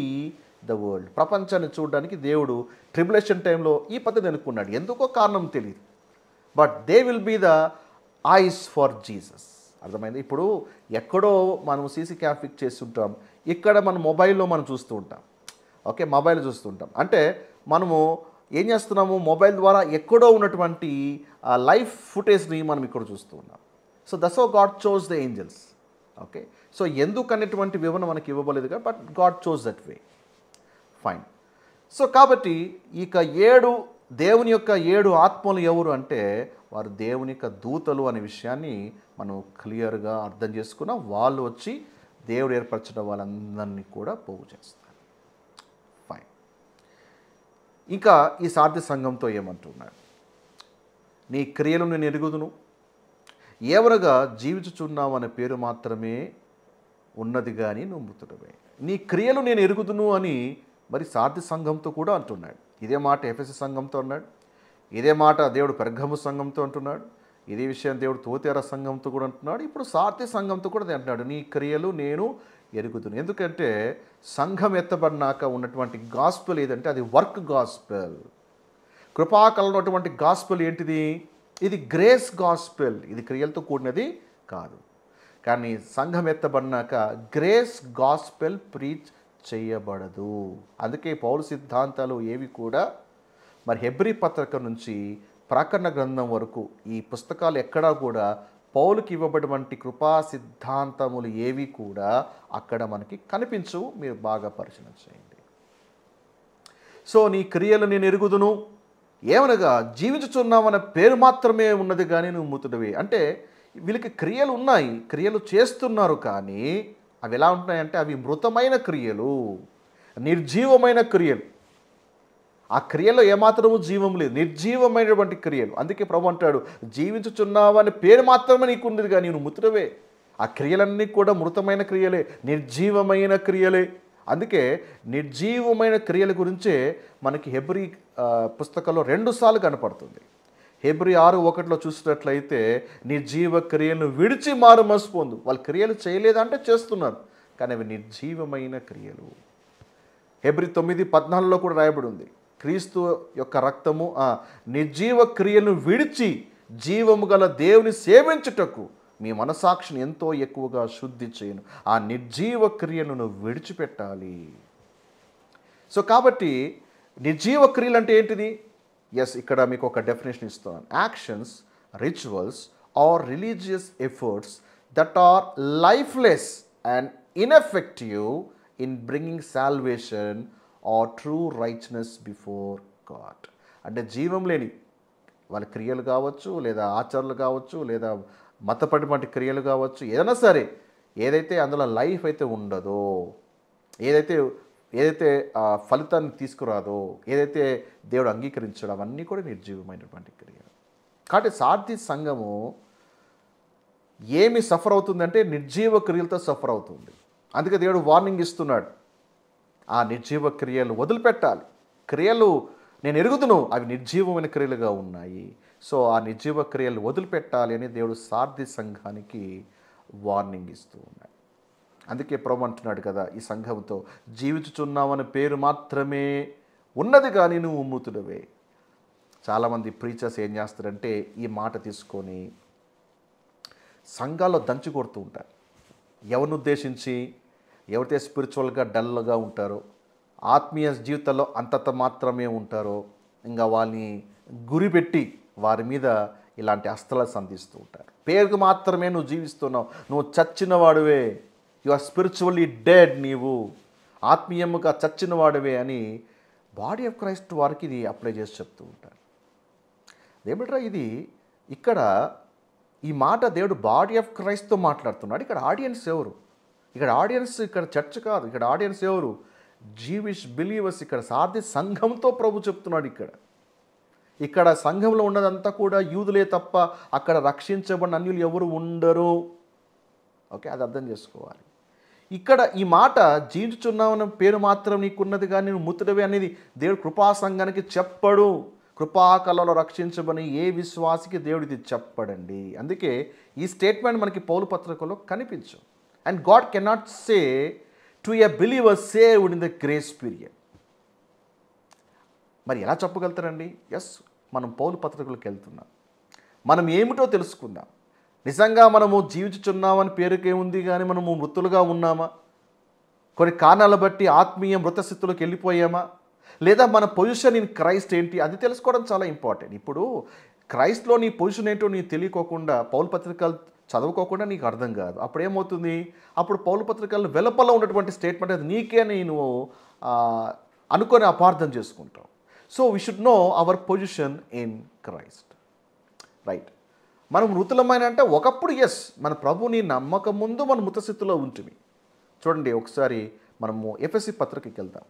the world. ప్రపంచాన్ని చూడడానికి దేవుడు ట్రిబులేషన్ టైంలో ఈ పద్ధతి అనుకున్నాడు. ఎందుకో కారణం తెలియదు, but they will be the eyes for Jesus. అర్థమైంది? ఇప్పుడు ఎక్కడో మనం సీసీ క్యామ్ ఫిక్స్ చేస్తుంటాం, ఇక్కడ మన మొబైల్లో మనం చూస్తూ ఉంటాం. ఓకే, మొబైల్ చూస్తుంటాం అంటే మనము ఏం చేస్తున్నాము? మొబైల్ ద్వారా ఎక్కడో ఉన్నటువంటి లైవ్ ఫుటేజ్ని మనం ఇక్కడ చూస్తూ ఉన్నాం. So that's how God chose the angels. Okay, so ఎందుకు అనేటువంటి వివరణ మనకి ఇవ్వబలేదు, but God chose that way. Fine. So కాబట్టి ఇక 7 దేవుని యొక్క 7 ఆత్మలు ఎవరు అంటే వారు దేవుని యొక్క దూతలు అనే విషయాన్ని మనం క్లియర్గా అర్థం చేసుకున్నాం. వాళ్ళు వచ్చి దేవుడు ఏర్పరచిన వాళ్ళందరినీ కూడా పోగు చేస్తారు. ఫైన్. ఇంకా ఈ సార్థి సంఘంతో ఏమంటున్నాడు? నీ క్రియలు నేను ఎరుగుదును, ఏవనగా జీవించుచున్నావు అనే పేరు మాత్రమే ఉన్నది కానీ నువ్వు మృతుడవే. నీ క్రియలు నేను ఎరుగుదును అని మరి సార్ది సంఘంతో కూడా అంటున్నాడు. ఇదే మాట ఎఫెసు సంఘంతో అన్నాడు, ఇదే మాట దేవుడు పెర్గము సంఘంతో అంటున్నాడు, ఇదే విషయం దేవుడు తోతేర సంఘంతో కూడా అంటున్నాడు. ఇప్పుడు సార్ది సంఘంతో కూడా అంటున్నాడు, నీ క్రియలు నేను ఎరుగుదును. ఎందుకంటే సంఘం ఎత్తబడినాక ఉన్నటువంటి గాస్పెల్ ఏదంటే అది వర్క్ గాస్పెల్. కృపాకళలో ఉన్నటువంటి గాస్పెల్ ఏంటిది? ఇది గ్రేస్ గాస్పెల్. ఇది క్రియలతో కూడినది కాదు. కానీ సంఘం ఎత్తబడినాక గ్రేస్ గాస్పెల్ ప్రీచ్ చేయబడదు. అందుకే పౌలు సిద్ధాంతాలు ఏవి కూడా మరి హెబ్రీ పత్రిక నుంచి ప్రకటన గ్రంథం వరకు ఈ పుస్తకాలు ఎక్కడా కూడా పౌలుకి ఇవ్వబడినటువంటి కృపా సిద్ధాంతములు ఏవి కూడా అక్కడ మనకి కనిపించవు. మీరు బాగా పరిశీలన చేయండి. సో నీ క్రియలు నేను ఎరుగుదును, ఏమనగా జీవించుచున్నామన్న పేరు మాత్రమే ఉన్నది కానీ నువ్వు మృతుడివి. అంటే వీళ్ళకి క్రియలు ఉన్నాయి, క్రియలు చేస్తున్నారు, కానీ అవి ఎలా ఉంటున్నాయంటే అవి మృతమైన క్రియలు, నిర్జీవమైన క్రియలు. ఆ క్రియలో ఏమాత్రము జీవం లేదు, నిర్జీవమైనటువంటి క్రియలు. అందుకే ప్రభు అంటాడు, జీవించుచున్నావని పేరు మాత్రమే నీకు ఉన్నది కానీ నువ్వు మృతుడవే. ఆ క్రియలన్నీ కూడా మృతమైన క్రియలే, నిర్జీవమైన క్రియలే. అందుకే నిర్జీవమైన క్రియల గురించే మనకి హెబ్రీ పుస్తకంలో 2 సార్లు కనపడుతుంది. హెబ్రీ 6:1 చూసినట్లయితే నిర్జీవ క్రియలను విడిచి మారు మనసు పొందు. వాళ్ళు క్రియలు చేయలేదంటే చేస్తున్నారు, కానీ అవి నిర్జీవమైన క్రియలు. హెబ్రీ 9:14 కూడా రాయబడి ఉంది, క్రీస్తు యొక్క రక్తము నిర్జీవ క్రియలను విడిచి జీవము గల దేవుని సేవించుటకు మీ మనసాక్షిని ఎంతో ఎక్కువగా శుద్ధి చేయను. ఆ నిర్జీవ క్రియను నువ్వు విడిచిపెట్టాలి. సో కాబట్టి నిర్జీవ క్రియలు అంటే ఏంటిది? ఎస్, ఇక్కడ మీకు ఒక డెఫినేషన్ ఇస్తున్నాను. Actions, rituals or religious efforts that are lifeless and ineffective in bringing salvation or true righteousness before God. అంటే జీవం లేని వాళ్ళ క్రియలు కావచ్చు, లేదా ఆచరణలు కావచ్చు, లేదా మతపడినటువంటి క్రియలు కావచ్చు, ఏదైనా సరే, ఏదైతే అందులో లైఫ్ అయితే ఉండదో, ఏదైతే ఫలితాన్ని తీసుకురాదో, ఏదైతే దేవుడు అంగీకరించడం, అవన్నీ కూడా నిర్జీవమైనటువంటి క్రియలు. కాబట్టి సార్థి సంఘము ఏమి సఫర్ అవుతుందంటే నిర్జీవ క్రియలతో సఫర్ అవుతుంది. అందుకే దేవుడు వార్నింగ్ ఇస్తున్నాడు, ఆ నిర్జీవ క్రియలు వదిలిపెట్టాలి. క్రియలు నేను ఎరుగుదును, అవి నిర్జీవమైన క్రియలుగా ఉన్నాయి. సో ఆ నిర్జీవ క్రియలు వదిలిపెట్టాలి అని దేవుడు సార్థి సంఘానికి వార్నింగ్ ఇస్తూ ఉన్నాడు. అందుకే ప్రభు అంటున్నాడు కదా ఈ సంఘంతో, జీవించుచున్నామని పేరు మాత్రమే ఉన్నది కానీ నువ్వు మృతుడవే. చాలామంది ప్రీచర్స్ ఏం చేస్తారంటే ఈ మాట తీసుకొని సంఘాల్లో దంచి కొడుతూ ఉంటారు. ఎవరిని ఉద్దేశించి? ఎవరైతే స్పిరిచువల్గా డల్గా ఉంటారో, ఆత్మీయ జీవితంలో అంతంత మాత్రమే ఉంటారో, ఇంకా వాళ్ళని గురిపెట్టి వారి మీద ఇలాంటి అస్త్రాలు సంధిస్తూ ఉంటారు. పేరుకు మాత్రమే నువ్వు జీవిస్తున్నావు, నువ్వు చచ్చిన వాడివే, యు ఆర్ స్పిరిచువల్లీ డెడ్, నీవు ఆత్మీయముగా చచ్చిన వాడివే అని బాడీ ఆఫ్ క్రైస్ట్ వారికి ఇది అప్లై చేసి చెప్తూ ఉంటారు. ఏమిట్రా ఇది? ఇక్కడ ఈ మాట దేవుడు బాడీ ఆఫ్ క్రైస్ట్తో మాట్లాడుతున్నాడు. ఇక్కడ ఆడియన్స్ ఎవరు? ఇక్కడ చర్చ్ కాదు, ఇక్కడ ఆడియన్స్ ఎవరు? జీవిష్ బిలీవర్స్. ఇక్కడ సార్థి సంఘంతో ప్రభు చెప్తున్నాడు. ఇక్కడ సంఘంలో ఉన్నదంతా కూడా యూదులే తప్ప అక్కడ రక్షించబడిన అన్యులు ఎవరు ఉండరు. ఓకే, అది అర్థం చేసుకోవాలి. ఇక్కడ ఈ మాట జీవించుచున్నామన్న పేరు మాత్రం నీకున్నది కానీ నువ్వు మృతుడవే అనేది దేవుడు కృపా సంఘానికి చెప్పడు. కృపాకళలో రక్షించబని ఏ విశ్వాసికి దేవుడు ఇది చెప్పడండి. అందుకే ఈ స్టేట్మెంట్ మనకి పౌలు పత్రికలో కనిపించు. And God cannot say to a believer saved in the grace period. మరి ఎలా చెప్పగలుగుతారండి? ఎస్, మనం పౌలు పత్రికలకు వెళ్తున్నాం, మనం ఏమిటో తెలుసుకుందాం. నిజంగా మనము జీవించుచున్నామని పేరుకే ఉంది కానీ మనము మృతులుగా ఉన్నామా? కొన్ని కారణాలు బట్టి ఆత్మీయ మృతస్థితిలోకి వెళ్ళిపోయామా? లేదా మన పొజిషన్ ఇన్ క్రైస్ట్ ఏంటి, అది తెలుసుకోవడం చాలా ఇంపార్టెంట్. ఇప్పుడు క్రైస్ట్లో నీ పొజిషన్ ఏంటో నీకు తెలియకోకుండా, పౌలు పత్రికలు చదువుకోకుండా నీకు అర్థం కాదు. అప్పుడు ఏమవుతుంది? అప్పుడు పౌలు పత్రికల్లో వెలుపల ఉన్నటువంటి స్టేట్మెంట్ అది నీకే నువ్వు అనుకొని అపార్థం చేసుకుంటావు. So we should know our position in Christ, right? మనం మృతులమైన అంటే ఒకప్పుడు ఎస్, మన ప్రభుని నమ్మకం ముందు మనం మృతస్థితిలో ఉంటుంది. చూడండి, ఒకసారి మనము ఎఫెసీ పత్రికకి వెళ్దాం.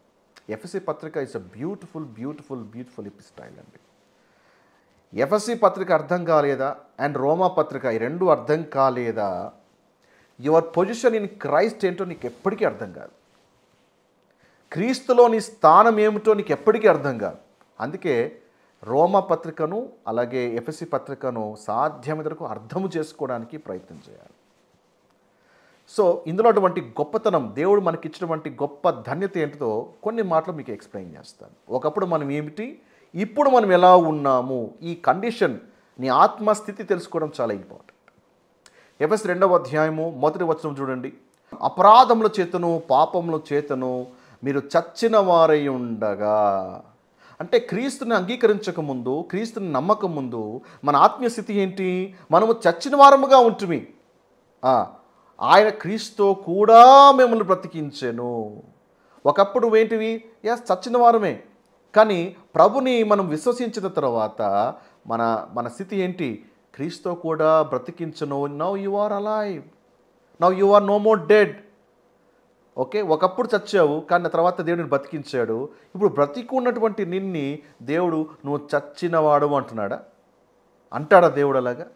ఎఫెసీ పత్రిక is a beautiful beautiful beautiful epistle అండి. ఎఫెసీ పత్రిక అర్థం కాలేదా అండ్ రోమా పత్రిక ఈ రెండు అర్థం కాలేదా, యువర్ పొజిషన్ ఇన్ క్రైస్ట్ ఏంటో నీకు ఎప్పటికీ అర్థం కాదు. క్రీస్తులో నీ స్థానం ఏమిటో నీకు ఎప్పటికీ అర్థం కాదు. అందుకే రోమా పత్రికను అలాగే ఎఫెసీ పత్రికను సాధ్యమైనంత వరకు అర్థము చేసుకోవడానికి ప్రయత్నం చేయాలి. సో ఇందులో అటువంటి గొప్పతనం, దేవుడు మనకిచ్చినటువంటి గొప్ప ధన్యత ఏంటిదో కొన్ని మాటలు మీకు ఎక్స్ప్లెయిన్ చేస్తాను. ఒకప్పుడు మనం ఏమిటి, ఇప్పుడు మనం ఎలా ఉన్నాము, ఈ కండిషన్, నీ ఆత్మస్థితి తెలుసుకోవడం చాలా ఇంపార్టెంట్. ఎఫెసీ 2వ అధ్యాయము 1వ వచనం చూడండి. అపరాధముల చేతను పాపముల చేతను మీరు చచ్చిన వారై ఉండగా, అంటే క్రీస్తుని అంగీకరించక ముందు, క్రీస్తుని నమ్మక ముందు మన ఆత్మీయ స్థితి ఏంటి? మనము చచ్చిన వారముగా ఉంటుమి. ఆయన క్రీస్తుతో కూడా మిమ్మల్ని బ్రతికించెను. ఒకప్పుడు ఏంటివి? చచ్చిన వారమే. కానీ ప్రభుని మనం విశ్వసించిన తర్వాత మన స్థితి ఏంటి? క్రీస్తుతో కూడా బ్రతికించెను. Now you are alive, now you are no more dead. Okay, ఒకప్పుడు చచ్చావు కానీ తర్వాత దేవుడిని బ్రతికించాడు. ఇప్పుడు బ్రతికున్నటువంటి నిన్ని దేవుడు నువ్వు చచ్చినవాడు అంటున్నాడా? అంటాడా దేవుడు? అలాగా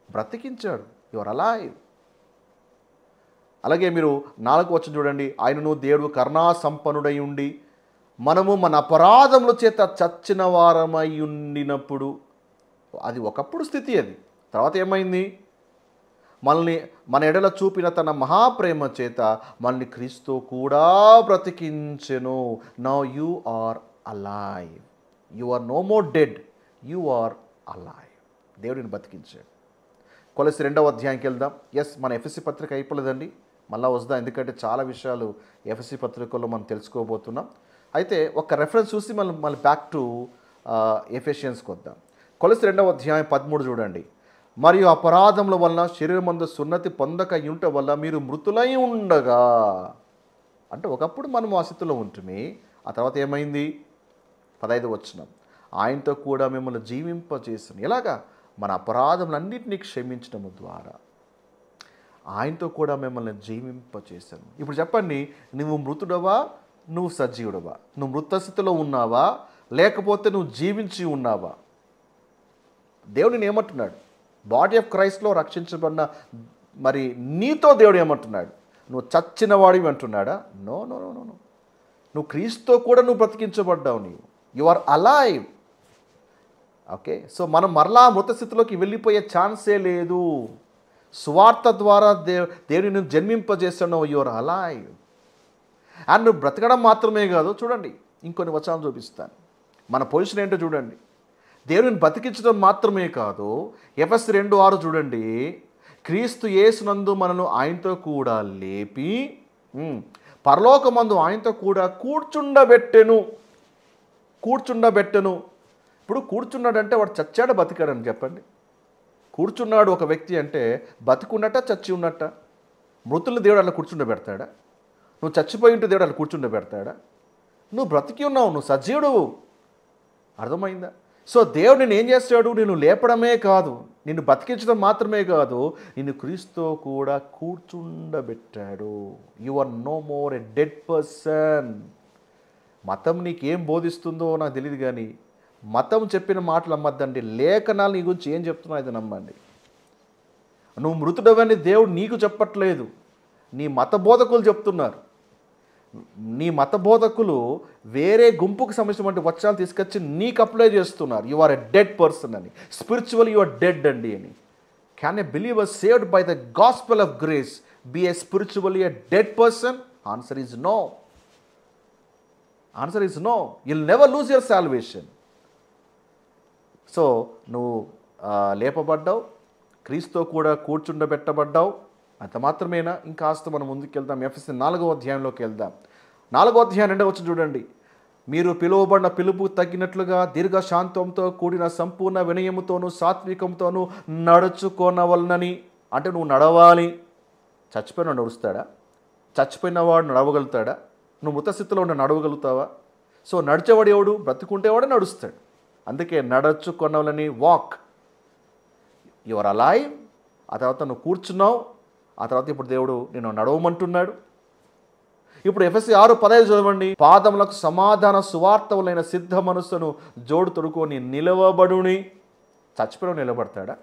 బ్రతికించాడు. You are alive. అలాగే మీరు 4వ వచనం చూడండి. ఆయనను దేవుడు కరుణా సంపన్నుడై ఉండి మనము మన అపరాధముల చేత చచ్చిన వారమై ఉండినప్పుడు, అది ఒకప్పుడు స్థితి. అది తర్వాత ఏమైంది? మన ఎడల చూపిన తన మహాప్రేమ చేత మనల్ని క్రీస్తు కూడా బ్రతికించెను. Now you are alive, you are no more dead, you are alive. దేవుడిని బ్రతికించాడు. కొలస్సీ 2వ అధ్యాయంకి వెళ్దాం. మన ఎఫెసీ పత్రిక అయిపోలేదండి, మళ్ళీ వద్దాం, ఎందుకంటే చాలా విషయాలు ఎఫెసీ పత్రికలో మనం తెలుసుకోబోతున్నాం. అయితే ఒక రెఫరెన్స్ చూసి మళ్ళీ బ్యాక్ టు ఎఫెషియన్స్కి వద్దాం. కొలస్సీ 2వ అధ్యాయం 13 చూడండి. మరియు అపరాధముల వలన శరీరమందు సున్నతి పొందక యుంట వల్ల మీరు మృతులై ఉండగా, అంటే ఒకప్పుడు మనం ఆ స్థితిలో ఉంటుమి. ఆ తర్వాత ఏమైంది? 15వ వచనం. ఆయనతో కూడా మిమ్మల్ని జీవింపజేసిన, ఎలాగా? మన అపరాధములన్నింటినీ క్షమించడము ద్వారా ఆయనతో కూడా మిమ్మల్ని జీవింపచేశాను. ఇప్పుడు చెప్పండి, నువ్వు మృతుడవా, నువ్వు సజీవుడవా? నువ్వు మృతస్థితిలో ఉన్నావా, లేకపోతే నువ్వు జీవించి ఉన్నావా? దేవుడిని ఏమంటున్నాడు? బాడీ ఆఫ్ క్రైస్ట్లో రక్షించబడిన మరి నీతో దేవుడు ఏమంటున్నాడు? నువ్వు చచ్చిన వాడివి అంటున్నాడా? No no no no. నువ్వు క్రీస్తుతో కూడా నువ్వు బ్రతికించబడ్డావు. You are alive. Okay, so మనం మరలా మృతస్థితిలోకి వెళ్ళిపోయే ఛాన్సే లేదు. సువార్త ద్వారా దేవుని నువ్వు జన్మింపజేస్తున్నావు. You are alive. అండ్ నువ్వు బ్రతకడం మాత్రమే కాదు, చూడండి ఇంకొన్ని వచనాలు చూపిస్తాను. మన పొజిషన్ ఏంటో చూడండి. దేవుని బ్రతికించడం మాత్రమే కాదు, ఎఫెసీ 2:6 చూడండి. క్రీస్తు యేసునందు మనను ఆయనతో కూడా లేపి పరలోకమందు ఆయనతో కూడా కూర్చుండబెట్టెను. ఇప్పుడు కూర్చున్నాడంటే వాడు చచ్చాడా బతికాడని చెప్పండి. కూర్చున్నాడు ఒక వ్యక్తి అంటే బతికున్నట్ట చచ్చి ఉన్నట్ట? మృతులను దేవుడు అలా కూర్చుండబెడతాడా? నువ్వు చచ్చిపోయి ఉంటే దేవుడు అలా కూర్చుండబెడతాడా? నువ్వు బ్రతికి ఉన్నావు, నువ్వు సజీవుడు. అర్థమైందా? సో దేవుడు నేను ఏం చేస్తాడు? నేను లేపడమే కాదు, నిన్ను బతికించడం మాత్రమే కాదు, నిన్ను క్రీస్తుతో కూడా కూర్చుండబెట్టాడు. You are no more a dead person. మతం నీకేం బోధిస్తుందో నాకు తెలియదు, కానీ మతం చెప్పిన మాటలు నమ్మద్దండి. లేఖనాలు నీ గురించి ఏం చెప్తున్నావు అది నమ్మండి. నువ్వు మృతుడవని దేవుడు నీకు చెప్పట్లేదు, నీ మత బోధకులు చెప్తున్నారు. నీ మత బోధకులు వేరే గుంపుకు సంబంధించినటువంటి వచనాలు తీసుకొచ్చి నీకు అప్లై చేస్తున్నారు. You are a dead person అని, స్పిరిచువల్ యు ఆర్ డెడ్ అండి అని. Can a believer saved by the gospel of grace be a spiritually a dead person? Answer is no. Answer is no. You'll never lose your salvation. So నువ్వు లేపబడ్డావు, క్రీస్తుతో కూడా కూర్చుండబెట్టబడ్డావు. అంత మాత్రమేనా? ఇంకాస్త మనం ముందుకు వెళ్దాం. ఎఫెసీ 4వ అధ్యాయంలోకి వెళ్దాం. 4వ అధ్యాయం 2వ వచనం చూడండి. మీరు పిలువబడిన పిలుపు తగినట్లుగా దీర్ఘశాంతంతో కూడిన సంపూర్ణ వినయముతోనూ సాత్వికంతోనూ నడుచుకోనవలనని. అంటే నువ్వు నడవాలి. చచ్చిపోయిన నడుస్తాడా? చచ్చిపోయిన వాడు నడవగలుగుతాడా? నువ్వు మృతస్థితిలో ఉన్న నడవగలుగుతావా? సో నడిచేవాడు ఎవడు? బ్రతుకుంటేవాడే నడుస్తాడు. అందుకే నడుచుకొనవలని, వాక్. You are alive. ఆ తర్వాత నువ్వు కూర్చున్నావు. ఆ తర్వాత ఇప్పుడు దేవుడు నేను నడవమంటున్నాడు. ఇప్పుడు ఎఫెసీ 6:15 చదవండి. పాదములకు సమాధాన సువార్తవులైన సిద్ధ మనస్సును జోడు తొడుకొని నిలవబడుని. చచ్చిపోయిన నిలబడతాడా?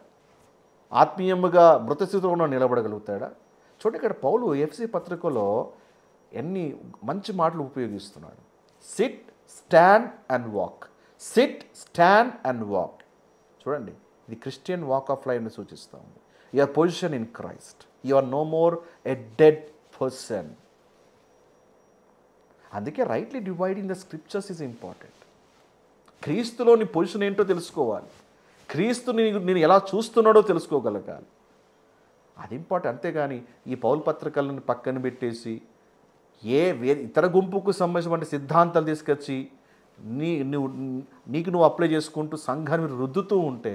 ఆత్మీయముగా మృతస్థితిలో ఉన్న నిలబడగలుగుతాడా? చూడండి, ఇక్కడ పౌలు ఎఫెసీ పత్రికలో ఎన్ని మంచి మాటలు ఉపయోగిస్తున్నాడు. Sit, stand and walk. Sit, stand and walk. చూడండి, ఇది క్రిస్టియన్ వాక్ ఆఫ్ లైఫ్ని సూచిస్తూ ఉంది. Your position in Christ. You are no more a dead person. అందుకే rightly dividing the scriptures is important. క్రీస్తులోని పొజిషన్ ఏంటో తెలుసుకోవాలి. క్రీస్తు నేను ఎలా చూస్తున్నాడో తెలుసుకోగలగాలి. అది ఇంపార్టెంట్. అంతేగాని ఈ పౌలు పత్రికలను పక్కన పెట్టేసి ఇతర గుంపుకు సంబంధించిన సిద్ధాంతాలు తీసుకొచ్చి నీకు నువ్వు అప్లై చేసుకుంటూ సంఘాన్ని రుద్దుతూ ఉంటే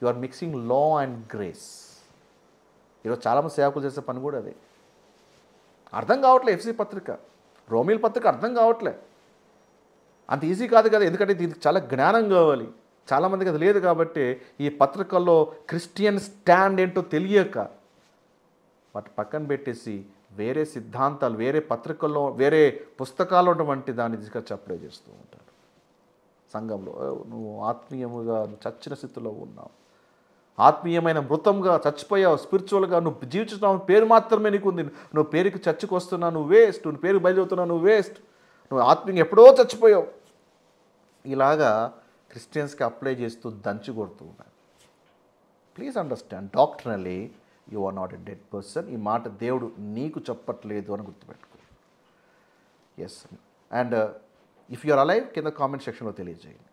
you are mixing law and grace. ఈరోజు చాలామంది సేవకులు చేసే పని కూడా అదే. అర్థం కావట్లే ఎఫ్సి పత్రిక, రోమిల్ పత్రిక అర్థం కావట్లే. అంత ఈజీ కాదు కదా, ఎందుకంటే దీనికి చాలా జ్ఞానం కావాలి. చాలామందికి అది లేదు కాబట్టి ఈ పత్రికల్లో క్రిస్టియన్ స్టాండ్ ఏంటో తెలియక వాటి పక్కన పెట్టేసి వేరే సిద్ధాంతాలు, వేరే పత్రికల్లో, వేరే పుస్తకాల్లో ఉన్నటువంటి దాన్ని తీసుకొచ్చి అప్లై చేస్తూ ఉంటారు. సంఘంలో నువ్వు ఆత్మీయముగా చచ్చిన స్థితిలో ఉన్నావు, ఆత్మీయమైన మృతంగా చచ్చిపోయావు, స్పిరిచువల్గా నువ్వు జీవించున్నావు, పేరు మాత్రమే నీకు ఉంది, నువ్వు పేరుకి చర్చకు వస్తున్నావు, నువ్వు వేస్ట్, నువ్వు పేరు బయలుదేరుతున్నావు, నువ్వు వేస్ట్, నువ్వు ఆత్మీయంగా ఎప్పుడో చచ్చిపోయావు. ఇలాగా క్రిస్టియన్స్కి అప్లై చేస్తూ దంచి కొడుతూ ఉన్నారు. Please understand, doctrinally you are not a dead person. ఈ మాట దేవుడు నీకు చెప్పట్లేదు అని గుర్తుపెట్టుకో. Yes, and if you are alive కింద కామెంట్ సెక్షన్లో తెలియజేయండి.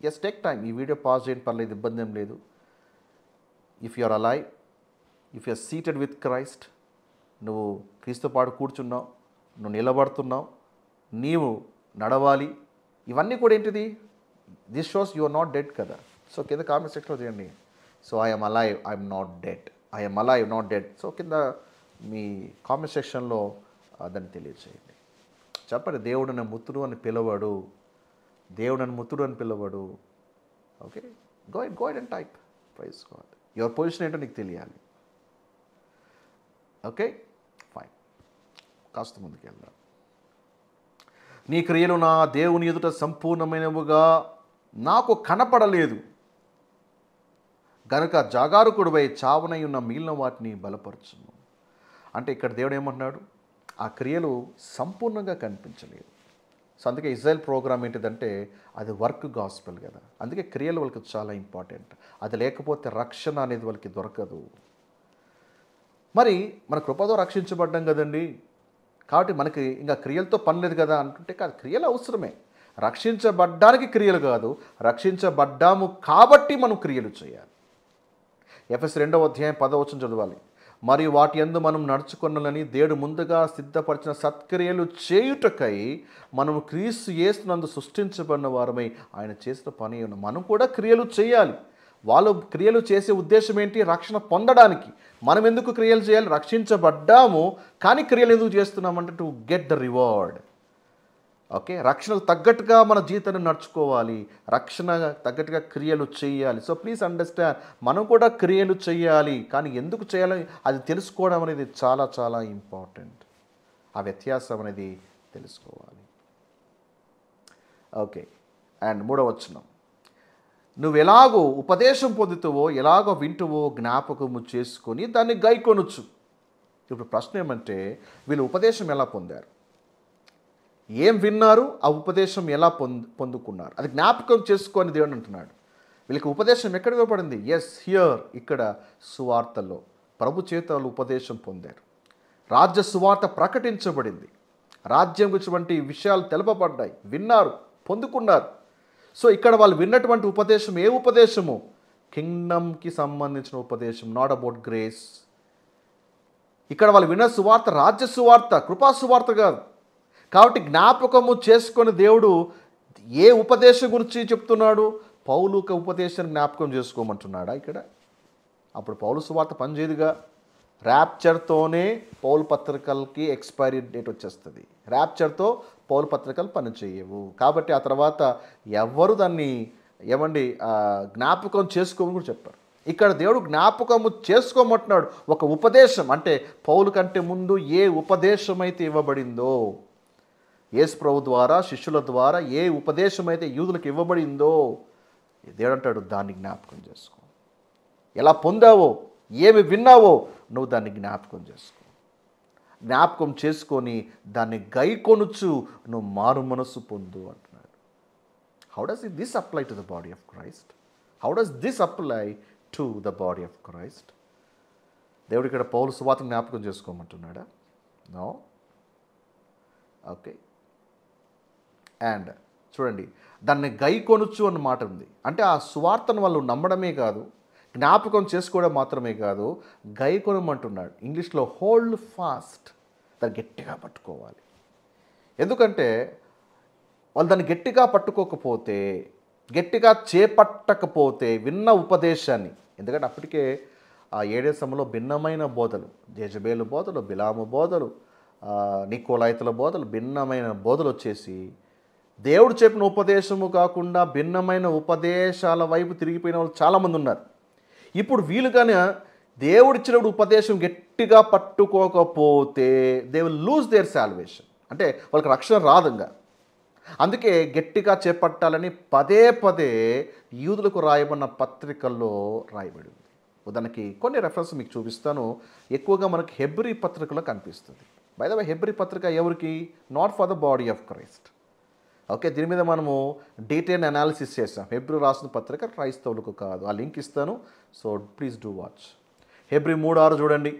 Yes, take time. ఈ వీడియో పాజ్ చేయండి, పర్లేదు, ఇబ్బంది ఏం లేదు. If you are alive, if you are seated with Christ, నువ్వు క్రీస్తు పాటు కూర్చున్నావు, నువ్వు నిలబడుతున్నావు, నీవు నడవాలి, ఇవన్నీ కూడా ఏంటిది? This shows you are not dead కదా. సో కింద కామెంట్ సెక్షన్లో చేయండి. So I'm alive, I'm not dead, I'm alive, not dead. So కింద మీ కామెంట్ సెక్షన్లో దాన్ని తెలియజేయండి. చెప్పండి, దేవుడు నన్ను ముత్తుడు అని పిలవడు, దేవుడు నన్ను ముత్తుడు అని పిలవడు. Okay, go it and type. Praise God. Your position ఏంటో నీకు తెలియాలి. Okay, fine. కాస్త ముందుకు వెళ్దాం. నీ క్రియలు నా దేవుని ఎదుట సంపూర్ణమైనవిగా నాకు కనపడలేదు గనుక జాగారుకుడిపై చావనై ఉన్న మిగిలిన వాటిని బలపరచును. అంటే ఇక్కడ దేవుడు ఏమంటున్నాడు? ఆ క్రియలు సంపూర్ణంగా కనిపించలేదు. సో అందుకే ఇజ్రాయెల్ ప్రోగ్రామ్ ఏంటిదంటే అది వర్క్ గాస్పెల్ కదా. అందుకే క్రియలు వాళ్ళకి చాలా ఇంపార్టెంట్. అది లేకపోతే రక్షణ అనేది వాళ్ళకి దొరకదు. మరి మన కృపతో రక్షించబడ్డాం కదండి, కాబట్టి మనకి ఇంకా క్రియలతో పని లేదు కదా అంటుంటే కాదు, క్రియలు అవసరమే. రక్షించబడ్డానికి క్రియలు కాదు, రక్షించబడ్డాము కాబట్టి మనం క్రియలు చేయాలి. ఎఫెసీ 2వ అధ్యాయం 10వ వచనం చదవాలి. మరియు వాటి యందు మనం నడుచుకొనాలని దేవుడు ముందుగా సిద్ధపరిచిన సత్క్రియలు చేయుటకై మనము క్రీస్తు యేసునందు సృష్టించబడిన వారమై ఆయన చేసిన పని ఉన్న మనం కూడా క్రియలు చేయాలి. వాళ్ళు క్రియలు చేసే ఉద్దేశం ఏంటి? రక్షణ పొందడానికి. మనం ఎందుకు క్రియలు చేయాలి? రక్షించబడ్డాము, కానీ క్రియలు ఎందుకు చేస్తున్నామంటే to get the reward. Okay, రక్షణకు తగ్గట్టుగా మన జీవితాన్ని నడుచుకోవాలి, రక్షణ తగ్గట్టుగా క్రియలు చేయాలి. సో ప్లీజ్ అండర్స్టాండ్, మనం కూడా క్రియలు చేయాలి, కానీ ఎందుకు చేయాలి అది తెలుసుకోవడం అనేది చాలా చాలా ఇంపార్టెంట్. ఆ వ్యత్యాసం అనేది తెలుసుకోవాలి. ఓకే, అండ్ 3వ వచనం. నువ్వు ఎలాగో ఉపదేశం పొందుతావో, ఎలాగో వింటువో జ్ఞాపకము చేసుకొని దాన్ని గైకొనొచ్చు. ఇప్పుడు ప్రశ్న ఏమంటే, వీళ్ళు ఉపదేశం ఎలా పొందారు? ఏం విన్నారు? ఆ ఉపదేశం ఎలా పొందుకున్నారు? అది జ్ఞాపకం చేసుకొని దేవుడు అంటున్నాడు. వీళ్ళకి ఉపదేశం ఎక్కడ ఇవ్వబడింది? ఎస్, హియర్, ఇక్కడ సువార్తలో ప్రభు చేత వాళ్ళు ఉపదేశం పొందారు. రాజ్య సువార్త ప్రకటించబడింది, రాజ్యం గురించి విషయాలు తెలపబడ్డాయి, విన్నారు, పొందుకున్నారు. సో ఇక్కడ వాళ్ళు విన్నటువంటి ఉపదేశం ఏ ఉపదేశము? కింగ్డమ్కి సంబంధించిన ఉపదేశం, నాట్ అబౌట్ గ్రేస్. ఇక్కడ వాళ్ళు విన్న సువార్త రాజ్య సువార్త, కృపా సువార్త కాదు. కాబట్టి జ్ఞాపకము చేసుకొని దేవుడు ఏ ఉపదేశం గురించి చెప్తున్నాడు? పౌలుక ఉపదేశాన్ని జ్ఞాపకం చేసుకోమంటున్నాడా ఇక్కడ? అప్పుడు పౌలు సువార్త పనిచేయదుగా. ర్యాప్చర్తోనే పౌలు పత్రికలకి ఎక్స్పైరీ డేట్ వచ్చేస్తుంది. ర్యాప్చర్తో పౌలు పత్రికలు పనిచేయవు. కాబట్టి ఆ తర్వాత ఎవరు దాన్ని జ్ఞాపకం చేసుకోమని కూడా చెప్పారు. ఇక్కడ దేవుడు జ్ఞాపకము చేసుకోమంటున్నాడు. ఒక ఉపదేశం అంటే పౌలు కంటే ముందు ఏ ఉపదేశం అయితే ఇవ్వబడిందో, యేసు ప్రభు ద్వారా శిష్యుల ద్వారా ఏ ఉపదేశం అయితే యూదులకు ఇవ్వబడిందో, దేవుడు అంటాడు దాన్ని జ్ఞాపకం చేసుకో. ఎలా పొందావో, ఏమి విన్నావో నువ్వు దాన్ని జ్ఞాపకం చేసుకో. జ్ఞాపకం చేసుకొని దాన్ని గైకొనుచు నువ్వు మారు మనస్సు పొందు అంటున్నాడు. How does this apply to the body of Christ? How does this apply to the body of Christ? దేవుడు ఇక్కడ పౌలు సువార్త జ్ఞాపకం చేసుకోమంటున్నాడా? నో. ఓకే. అండ్ చూడండి, దాన్ని గైకొనుచు అన్న మాట ఉంది. అంటే ఆ సువార్తను వాళ్ళు నమ్మడమే కాదు, జ్ఞాపకం చేసుకోవడం మాత్రమే కాదు, గైకొనమంటున్నాడు. ఇంగ్లీష్లో హోల్డ్ ఫాస్ట్, దాన్ని గట్టిగా పట్టుకోవాలి. ఎందుకంటే వాళ్ళు దాన్ని గట్టిగా పట్టుకోకపోతే, గట్టిగా చేపట్టకపోతే విన్న ఉపదేశాన్ని, ఎందుకంటే అప్పటికే ఆ ఏడేసంలో భిన్నమైన బోధలు, జెజబేలు బోధలు, బిలాము బోధలు, నికోలాయితుల బోధలు, భిన్నమైన బోధలు వచ్చేసి దేవుడు చెప్పిన ఉపదేశము కాకుండా భిన్నమైన ఉపదేశాల వైపు తిరిగిపోయిన వాళ్ళు చాలామంది ఉన్నారు. ఇప్పుడు వీలుగానే దేవుడిచ్చినప్పుడు ఉపదేశం గట్టిగా పట్టుకోకపోతే they will lose their salvation, అంటే వాళ్ళకి రక్షణ రాదంగా. అందుకే గట్టిగా చేపట్టాలని పదే పదే యూదులకు రాయబడిన పత్రికల్లో రాయబడి ఉంది. ఉదాహరణకి కొన్ని రెఫరెన్స్ మీకు చూపిస్తాను. ఎక్కువగా మనకి హెబ్రీ పత్రికలో కనిపిస్తుంది. బై ద వే, హెబ్రీ పత్రిక ఎవరికి? Not for the body of Christ. Okay, దీని మీద మనము డీటెయిల్ అనాలిసిస్ చేస్తాం. హెబ్రీ రాసిన పత్రిక క్రైస్తవులకు కాదు. ఆ లింక్ ఇస్తాను, so please do watch. Hebrew 3:6 చూడండి.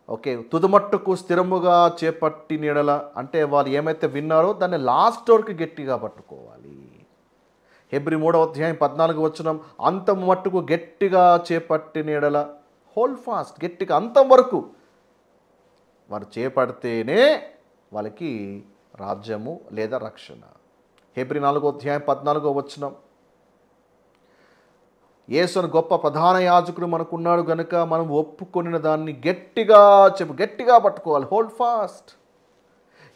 ఓకే, తుదమట్టుకు స్థిరముగా చేపట్టి నీడల, అంటే వాళ్ళు ఏమైతే విన్నారో దాన్ని లాస్ట్ వరకు గట్టిగా పట్టుకోవాలి. హెబ్రీ 3:14 అంతం మట్టుకు గట్టిగా చేపట్టి నీడల, హోల్డ్ ఫాస్ట్, గట్టిగా అంతం వరకు వారు చేపడితేనే వాళ్ళకి రాజ్యము లేదా రక్షణ. హెబ్రీ 4:14 యేసును గొప్ప ప్రధాన యాజకుడు మనకున్నాడు కనుక మనం ఒప్పుకొనిన దాన్ని గట్టిగా పట్టుకోవాలి, హోల్డ్ ఫాస్ట్.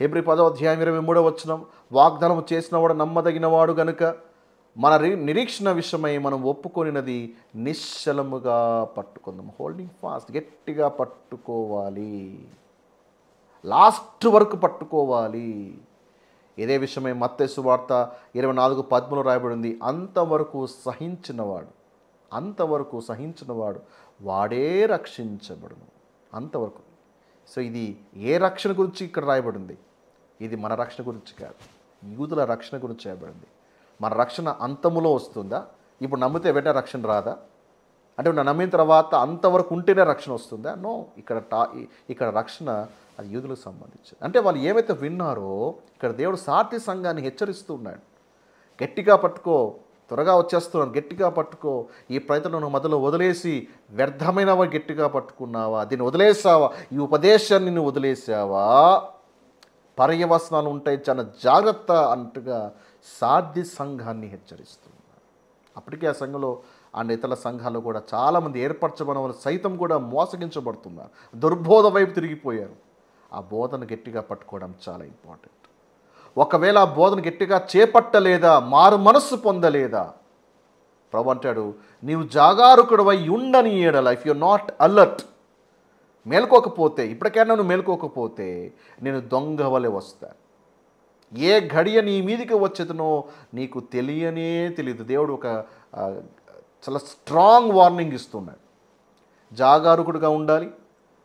హెబ్రీ 10:23 వాగ్దానం చేసినవాడు నమ్మదగినవాడు కనుక మన నిరీక్షణ విషయమై మనం ఒప్పుకొనినది నిశ్చలముగా పట్టుకుందాం. హోల్డింగ్ ఫాస్ట్, గట్టిగా పట్టుకోవాలి, లాస్ట్ వరకు పట్టుకోవాలి. ఇదే విషయమై మత్తయి సువార్త 24:13 రాయబడి ఉంది. అంతవరకు సహించినవాడు వాడే రక్షించబడును. అంతవరకు. సో ఇది ఏ రక్షణ గురించి ఇక్కడ రాయబడింది? ఇది మన రక్షణ గురించి కాదు, యూదుల రక్షణ గురించి రాయబడింది. మన రక్షణ అంతములో వస్తుందా? ఇప్పుడు నమ్మితే వెంటనే రక్షణ రాదా? అంటే నమ్మిన తర్వాత అంతవరకు ఉంటేనే రక్షణ వస్తుందా? నో. ఇక్కడ రక్షణ అది యూదులకు సంబంధించి. అంటే వాళ్ళు ఏమైతే విన్నారో ఇక్కడ దేవుడు సాటి సంఘాన్ని హెచ్చరిస్తూ ఉన్నాడు. గట్టిగా పట్టుకో, త్వరగా వచ్చేస్తున్నాను, గట్టిగా పట్టుకో. ఈ ప్రయత్నం మొదలు వదిలేసి వ్యర్థమైనవా గట్టిగా పట్టుకున్నావా? దీన్ని వదిలేసావా? ఈ ఉపదేశాన్ని నువ్వు వదిలేసావా? పర్యవసనాలు ఉంటాయి, చాలా జాగ్రత్త అంటుగా సాధ్య సంఘాన్ని హెచ్చరిస్తున్నారు. అప్పటికే ఆ సంఘంలో అండ్ ఇతర సంఘాలు కూడా చాలామంది ఏర్పరచబడిన వాళ్ళు సైతం కూడా మోసగించబడుతున్నారు, దుర్బోధ వైపు తిరిగిపోయారు. ఆ బోధన గట్టిగా పట్టుకోవడం చాలా ఇంపార్టెంట్. ఒకవేళ ఆ బోధన గట్టిగా చేపట్టలేదా, మారు మనస్సు పొందలేదా, ప్రభు అంటాడు నీవు జాగారుకుడవై ఉండని ఏడల, ఇఫ్ యు నాట్ అలర్ట్, మేల్కోకపోతే, ఇప్పటికైనా నువ్వు మేల్కోకపోతే నేను దొంగ వలె వస్తాను. ఏ ఘడియ నీ మీదికి వచ్చేదనో నీకు తెలియదు. దేవుడు ఒక చాలా స్ట్రాంగ్ వార్నింగ్ ఇస్తున్నాడు. జాగారుకుడుగా ఉండాలి,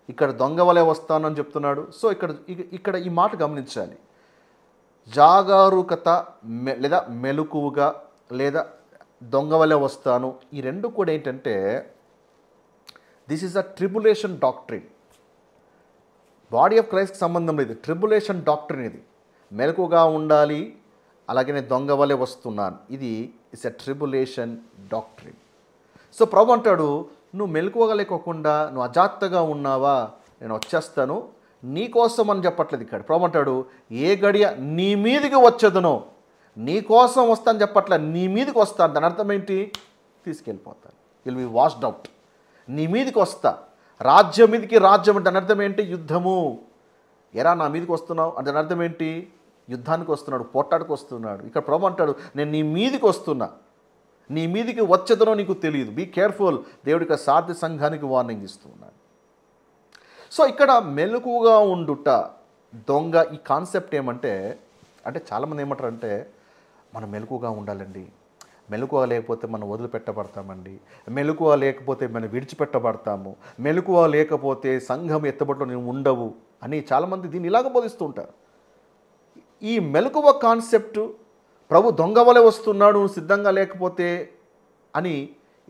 ఇక్కడ దొంగ వలె వస్తానని చెప్తున్నాడు. సో ఇక్కడ ఈ మాట గమనించాలి. జాగారూకత లేదా మెలకువగా లేదా దొంగ వలె వస్తాను, ఈ రెండు కూడా ఏంటంటే this is a tribulation doctrine. Body of క్రైస్ట్కి సంబంధం లేదు, ట్రిబులేషన్ డాక్ట్రిన్ ఇది. మెలకుగా ఉండాలి, అలాగే నేను దొంగ వలె వస్తున్నాను, ఇది it's a tribulation doctrine. So ప్రభు అంటాడు నువ్వు మెలకువగలేకోకుండా నువ్వు అజాగ్రత్తగా ఉన్నావా, నేను వచ్చేస్తాను నీకోసం అని చెప్పట్లేదు. ఇక్కడ ప్రభు అంటాడు ఏ గడియ నీ మీదికి వచ్చేదనో, నీ కోసం వస్తాను చెప్పట్లే, నీ మీదికి వస్తాను. దాని అర్థం ఏంటి? తీసుకెళ్ళిపోతాను, విల్ బి వాష్డ్ అవుట్. నీ మీదికి వస్తా, రాజ్యం మీదికి రాజ్యం అంటే దాని అర్థం ఏంటి? యుద్ధము. ఎరా నా మీదికి వస్తున్నావు అంటే దాని అర్థం ఏంటి? యుద్ధానికి వస్తున్నాడు, పోట్లాడికి వస్తున్నాడు. ఇక్కడ ప్రభు అంటాడు నేను నీ మీదికి వస్తున్నా, నీ మీదికి వచ్చేదనో నీకు తెలియదు, బీ కేర్ఫుల్. దేవుడికి సాధ్య సంఘానికి వార్నింగ్ ఇస్తున్నాడు. సో ఇక్కడ మెలకుగా ఉండుట, దొంగ, ఈ కాన్సెప్ట్ ఏమంటే, అంటే చాలామంది ఏమంటారంటే మనం మెలకుగా ఉండాలండి, మెలకువ లేకపోతే మనం వదిలిపెట్టబడతామండి. మెలకువ లేకపోతే మనం విడిచిపెట్టబడతాము. మెలకువ లేకపోతే సంఘం ఎత్తబడిలో ఉండవు అని చాలామంది దీన్ని ఇలాగ బోధిస్తూ ఉంటారు. ఈ మెలకువ కాన్సెప్ట్ ప్రభు దొంగ వలె వస్తున్నాడు సిద్ధంగా లేకపోతే అని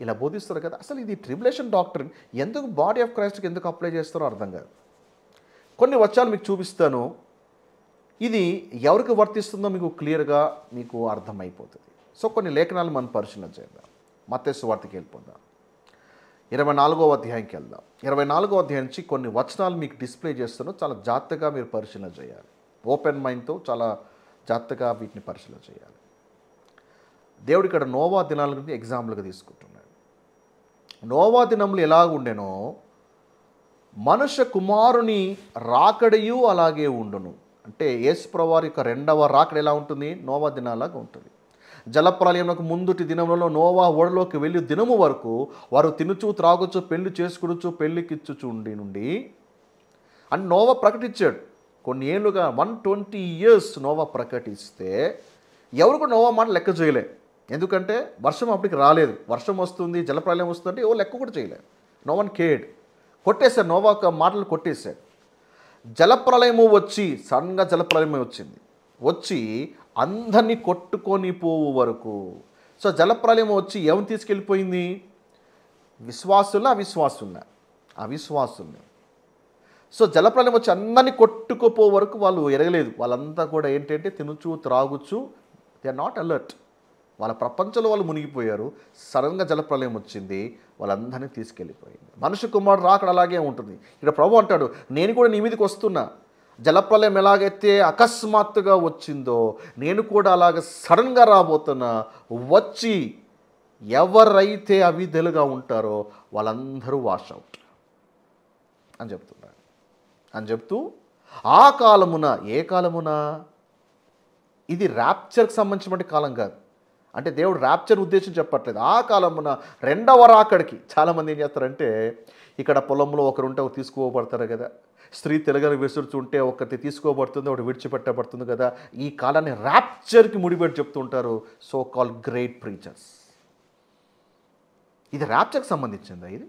ఇలా బోధిస్తారు కదా. అసలు ఇది ట్రిబులేషన్ డాక్టరీన్ ఎందుకు బాడీ ఆఫ్ క్రైస్ట్కి ఎందుకు అప్లై చేస్తారో అర్థం కాదు. కొన్ని వచనాలు మీకు చూపిస్తాను. ఇది ఎవరికి వర్తిస్తుందో మీకు క్లియర్గా మీకు అర్థమైపోతుంది. సో కొన్ని లేఖనాలు మనం పరిశీలన చేద్దాం. మత్తయి సువార్తకి వెళ్ళిపోదాం. 24వ అధ్యాయంకి వెళ్దాం. 24వ అధ్యాయం నుంచి కొన్ని వచనాలు మీకు డిస్ప్లే చేస్తాను. చాలా జాగ్రత్తగా మీరు పరిశీలన చేయాలి. ఓపెన్ మైండ్తో చాలా జాగ్రత్తగా వీటిని పరిశీలన చేయాలి. దేవుడు ఇక్కడ నోవా దినాల గురించి ఎగ్జాంపుల్గా తీసుకుంటున్నాడు. నోవా దినములు ఎలాగుండెనో మనుష్య కుమారుని రాకడయు అలాగే ఉండును. అంటే యేసుప్రభువు వారి యొక్క రెండవ రాకడ ఎలా ఉంటుంది? నోవా దినాలాగా ఉంటుంది. జలప్రలయంకు ముందుటి దినములలో నోవా ఓడలోకి వెళ్ళి దినము వరకు వారు తినుచు త్రాగుచు పెళ్లి చేసుకునుచు పెళ్లికిచ్చుచుండి నుండి అని నోవా ప్రకటించాడు. కొన్ని ఏళ్ళుగా 120 years నోవా ప్రకటిస్తే ఎవరు కూడా నోవా మాట లెక్క చేయలే. ఎందుకంటే వర్షం అప్పటికి రాలేదు. వర్షం వస్తుంది, జలప్రలయం వస్తుంటే ఎవరు లెక్క కూడా చేయలేదు. No one cared. కొట్టేశారు, నోవా యొక్క మాటలు కొట్టేశారు. జలప్రలయము వచ్చి సడన్గా జలప్రలయమే వచ్చింది. వచ్చి అందరినీ కొట్టుకొని పోవు వరకు. సో జలప్రలయం వచ్చి ఎవరిని తీసుకెళ్ళిపోయింది? విశ్వాసుల అవిశ్వాసుల్ని. సో జలప్రలయం వచ్చి అందరినీ కొట్టుకుపో వరకు వాళ్ళు ఎరగలేదు. వాళ్ళంతా కూడా ఏంటంటే తినుచు త్రాగుచు, దే ఆర్ నాట్ అలర్ట్. వాళ్ళ ప్రపంచంలో వాళ్ళు మునిగిపోయారు. సడన్గా జలప్రలయం వచ్చింది, వాళ్ళందరినీ తీసుకెళ్ళిపోయింది. మనుష్య కుమారుడు రాకడ అలాగే ఉంటుంది. ఇక్కడ ప్రభు అంటాడు, నేను కూడా నీ మీదకి వస్తున్నా. జలప్రలయం ఎలాగైతే అకస్మాత్తుగా వచ్చిందో నేను కూడా అలాగ సడన్గా రాబోతున్నా. వచ్చి ఎవరైతే అవిధేలుగా ఉంటారో వాళ్ళందరూ వాష్ అవుట్ అని చెప్తున్నారు. అని చెప్తూ ఆ కాలమున, ఏ కాలమున? ఇది ర్యాప్చర్కి సంబంధించినటువంటి కాలం కాదు. అంటే దేవుడు ర్యాప్చర్ ఉద్దేశం చెప్పట్లేదు. ఆ కాలమున రెండవ రాకడికి చాలామంది ఏం చేస్తారంటే, ఇక్కడ పొలంలో ఒకరుంటే ఒకరు తీసుకోబడతారు కదా, స్త్రీ తెలుగని విసురుచుంటే ఒకటి తీసుకోబడుతుంది, ఒకటి విడిచిపెట్టబడుతుంది కదా. ఈ కాలాన్ని ర్యాప్చర్కి ముడిపెట్టి చెప్తుంటారు సో కాల్ గ్రేట్ ప్రీచర్స్. ఇది ర్యాప్చర్కి సంబంధించిందా? ఇది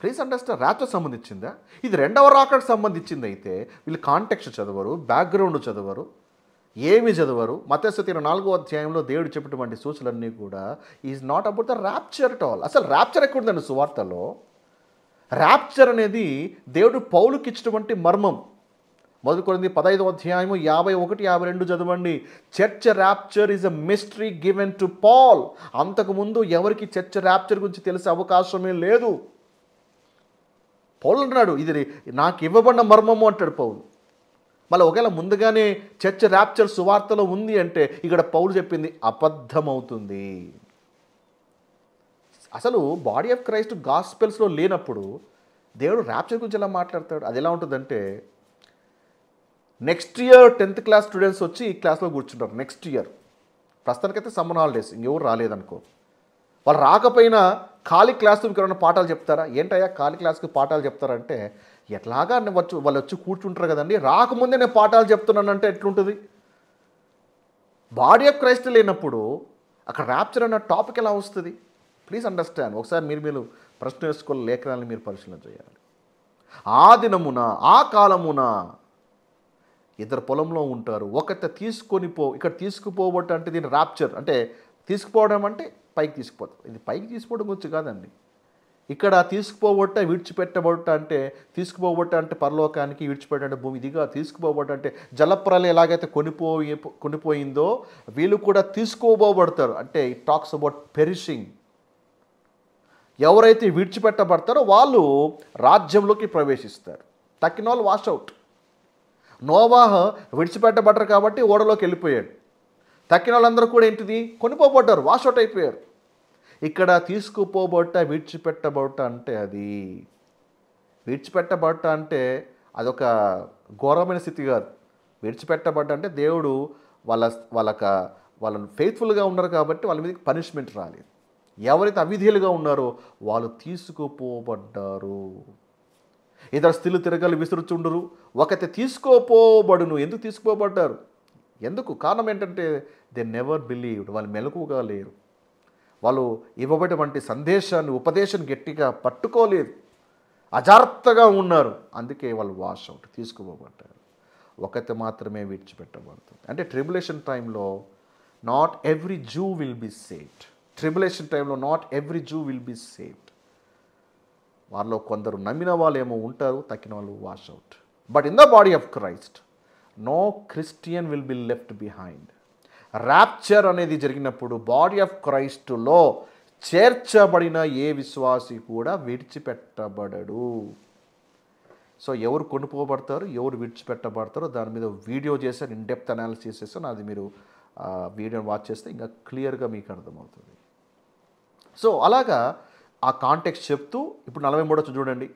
ప్లీజ్ అండర్స్టాండ్, ర్యాప్చర్ సంబంధించిందా? ఇది రెండవ రాకడికి సంబంధించింది అయితే వీళ్ళు కాంటెక్స్ట్ చదవరు, బ్యాక్గ్రౌండ్ చదవరు, ఏమి చదవరు. మత్తయి 24వ అధ్యాయంలో దేవుడు చెప్పినటువంటి సూచనలన్నీ కూడా is not about the rapture at all. అసలు ర్యాప్చర్ ఎక్కడుందండి సువార్తలో? ర్యాప్చర్ అనేది దేవుడు పౌలుకి ఇచ్చినటువంటి మర్మం. 1 కొరింథీ 15వ అధ్యాయము 51, 52 చదవండి. Church rapture is a mystery given to Paul. అంతకుముందు ఎవరికి చర్చ్ ర్యాప్చర్ గురించి తెలిసే అవకాశమే లేదు. పౌలు అంటున్నాడు, ఇది నాకు ఇవ్వబడిన మర్మము అంటాడు పౌలు. మళ్ళీ ఒకవేళ ముందుగానే చర్చ్ ర్యాప్చర్ సువార్తలో ఉంది అంటే ఇక్కడ పౌలు చెప్పింది అబద్ధమవుతుంది. అసలు బాడీ ఆఫ్ క్రైస్ట్ గాస్పెల్స్లో లేనప్పుడు దేవుడు ర్యాప్చర్ గురించి ఎలా మాట్లాడతాడు? అది ఎలా ఉంటుందంటే, next year 10th class students వచ్చి ఈ క్లాస్లో కూర్చుంటారు. నెక్స్ట్ ఇయర్ ప్రస్తుతానికైతే సమ్మర్ హాలిడేస్, ఇంకెవరు రాలేదనుకో. వాళ్ళు రాకపోయినా ఖాళీ క్లాస్తో మీకు ఎవరైనా పాఠాలు చెప్తారా? ఏంటయ్యా ఖాళీ క్లాస్కి పాఠాలు చెప్తారంటే, ఎట్లాగా వాళ్ళు వచ్చి కూర్చుంటారు కదండి, రాకముందే నేను పాఠాలు చెప్తున్నానంటే ఎట్లుంటుంది? బాడీ ఆఫ్ క్రైస్ట్ లేనప్పుడు అక్కడ ర్యాప్చర్ అన్న టాపిక్ ఎలా వస్తుంది? Please understand. ఒకసారి మీరు ప్రశ్న వేసుకోవాలి, లేఖనాలను మీరు పరిశీలన చేయాలి. ఆ దినమున, ఆ కాలమున ఇద్దరు పొలంలో ఉంటారు, ఒకటి తీసుకొని ఇక్కడ తీసుకుపోవటం అంటే దీని ర్యాప్చర్ అంటే తీసుకుపోవడం అంటే పైకి తీసుకుపోతాం. ఇది పైకి తీసుకోవడం గురించి కాదండి. ఇక్కడ తీసుకుపోబట్ట విడిచిపెట్టబట్ట అంటే, తీసుకుపోబట్ట అంటే పరలోకానికి, విడిచిపెట్టే భూమి, ఇదిగా తీసుకుపోబట్ట అంటే జలప్రలయం ఎలాగైతే కొనిపోయిందో వీళ్ళు కూడా తీసుకోబోబడతారు. అంటే ఇట్ టాక్స్ అబౌట్ పెరిషింగ్. ఎవరైతే విడిచిపెట్టబడతారో వాళ్ళు రాజ్యంలోకి ప్రవేశిస్తారు. తక్కిన వాళ్ళు వాష్ అవుట్. నోవాహ్ విడిచిపెట్టబడ్డారు కాబట్టి ఓడలోకి వెళ్ళిపోయాడు. తక్కిన వాళ్ళందరూ కూడా ఏంటిది? కొనిపోబడ్డారు, వాష్ అవుట్ అయిపోయారు. ఇక్కడ తీసుకుపోబట్ట విడిచిపెట్టబట్ట అంటే అది విడిచిపెట్టబట్ట అంటే అదొక ఘోరమైన స్థితి కాదు. విడిచిపెట్టబడ్డ అంటే దేవుడు వాళ్ళని ఫెయిత్ఫుల్గా ఉన్నారు కాబట్టి వాళ్ళ మీదకి పనిష్మెంట్ రాలేదు. ఎవరైతే అవిధేయులుగా ఉన్నారో వాళ్ళు తీసుకుపోబడ్డారు. ఇద్దరు స్త్రీలు తిరగలి విసురుచుండరు, ఒకటి తీసుకోపోబడును. ఎందుకు తీసుకుపోబడ్డారు? ఎందుకు? కారణం ఏంటంటే దే నెవర్ బిలీవ్డ్. వాళ్ళు మెలకువగా లేరు. వాళ్ళు ఇవ్వబడినటువంటి సందేశాన్ని, ఉపదేశాన్ని గట్టిగా పట్టుకోలేదు. అజాగ్రత్తగా ఉన్నారు. అందుకే వాళ్ళు వాష్ అవుట్, తీసుకుపోబడ్డారు. ఒకటి మాత్రమే విడిచిపెట్టబడుతుంది. అంటే ట్రిబులేషన్ టైంలో not every Jew will be saved. Tribulation టైంలో not every Jew will be saved. వారిలో కొందరు నమ్మిన వాళ్ళు ఏమో ఉంటారు, తక్కిన వాళ్ళు wash out. But in the body of Christ no Christian will be left behind. Rapture అనేది జరిగినప్పుడు బాడీ ఆఫ్ క్రైస్టులో చేర్చబడిన ఏ విశ్వాసి కూడా విడిచిపెట్టబడడు. సో ఎవరు కొనుక్కోబడతారు, ఎవరు విడిచిపెట్టబడతారో దాని మీద వీడియో చేశాను, ఇన్ డెప్త్ అనాలిసిస్ చేశాను. అది మీరు వీడియోని వాచ్ చేస్తే ఇంకా క్లియర్గా మీకు అర్థమవుతుంది. సో అలాగా ఆ కాంటెక్స్ట్ చెప్తూ ఇప్పుడు 43 చూడండి.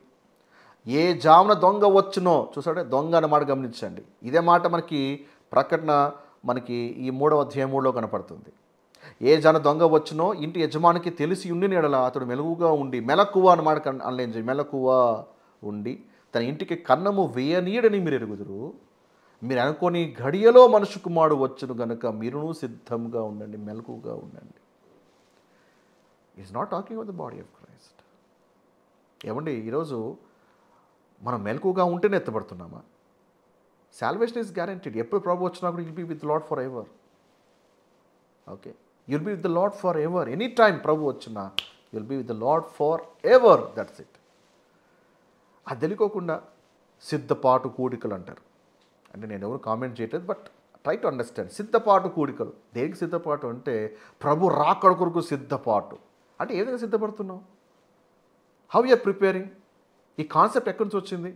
ఏ జామున దొంగ వచ్చునో, చూసాడే దొంగ అన్న మాట గమనించండి. ఇదే మాట మనకి ప్రకటన మనకి ఈ 3వ అధ్యాయం 3లో కనపడుతుంది. ఏ జన దొంగ వచ్చునో ఇంటి యజమానికి తెలిసి ఉండి నీడల అతడు మెలుగుగా ఉండి, మెలకువ అన్నమాట అనలేదు, మెలకువ ఉండి తన ఇంటికి కన్నము వేయనీయడని మీరు ఎరుగుదురు. మీరు అనుకోని ఘడియలో మనుషు కుమారుడు వచ్చును గనుక మీరును సిద్ధంగా ఉండండి, మెలకుగా ఉండండి. Is not talking of the body of Christ. ఏమండి, ఈరోజు మనం మెలకుగా ఉంటేనే ఎత్తబడుతున్నామా? Salvation is guaranteed. ఎప్పుడు ప్రభు వచ్చినా కూడా you'll be with Lord for ever. Okay, you'll be with the Lord for ever. Any time ప్రభు వచ్చినా you'll be with the Lord for ever. That's it. అది తెలియకోకుండా సిద్ధపాటు కూడికలు అంటారు. అంటే నేను ఎవరు కామెంట్ చేయట్లేదు, బట్ ట్రై టు అండర్స్టాండ్. సిద్ధపాటు కూడికలు దేనికి సిద్ధపాటు అంటే ప్రభు రాకడ కొరకు సిద్ధపాటు. అంటే ఏ విధంగా సిద్ధపడుతున్నావు? How you're preparing? ఈ కాన్సెప్ట్ ఎక్కడి నుంచి వచ్చింది?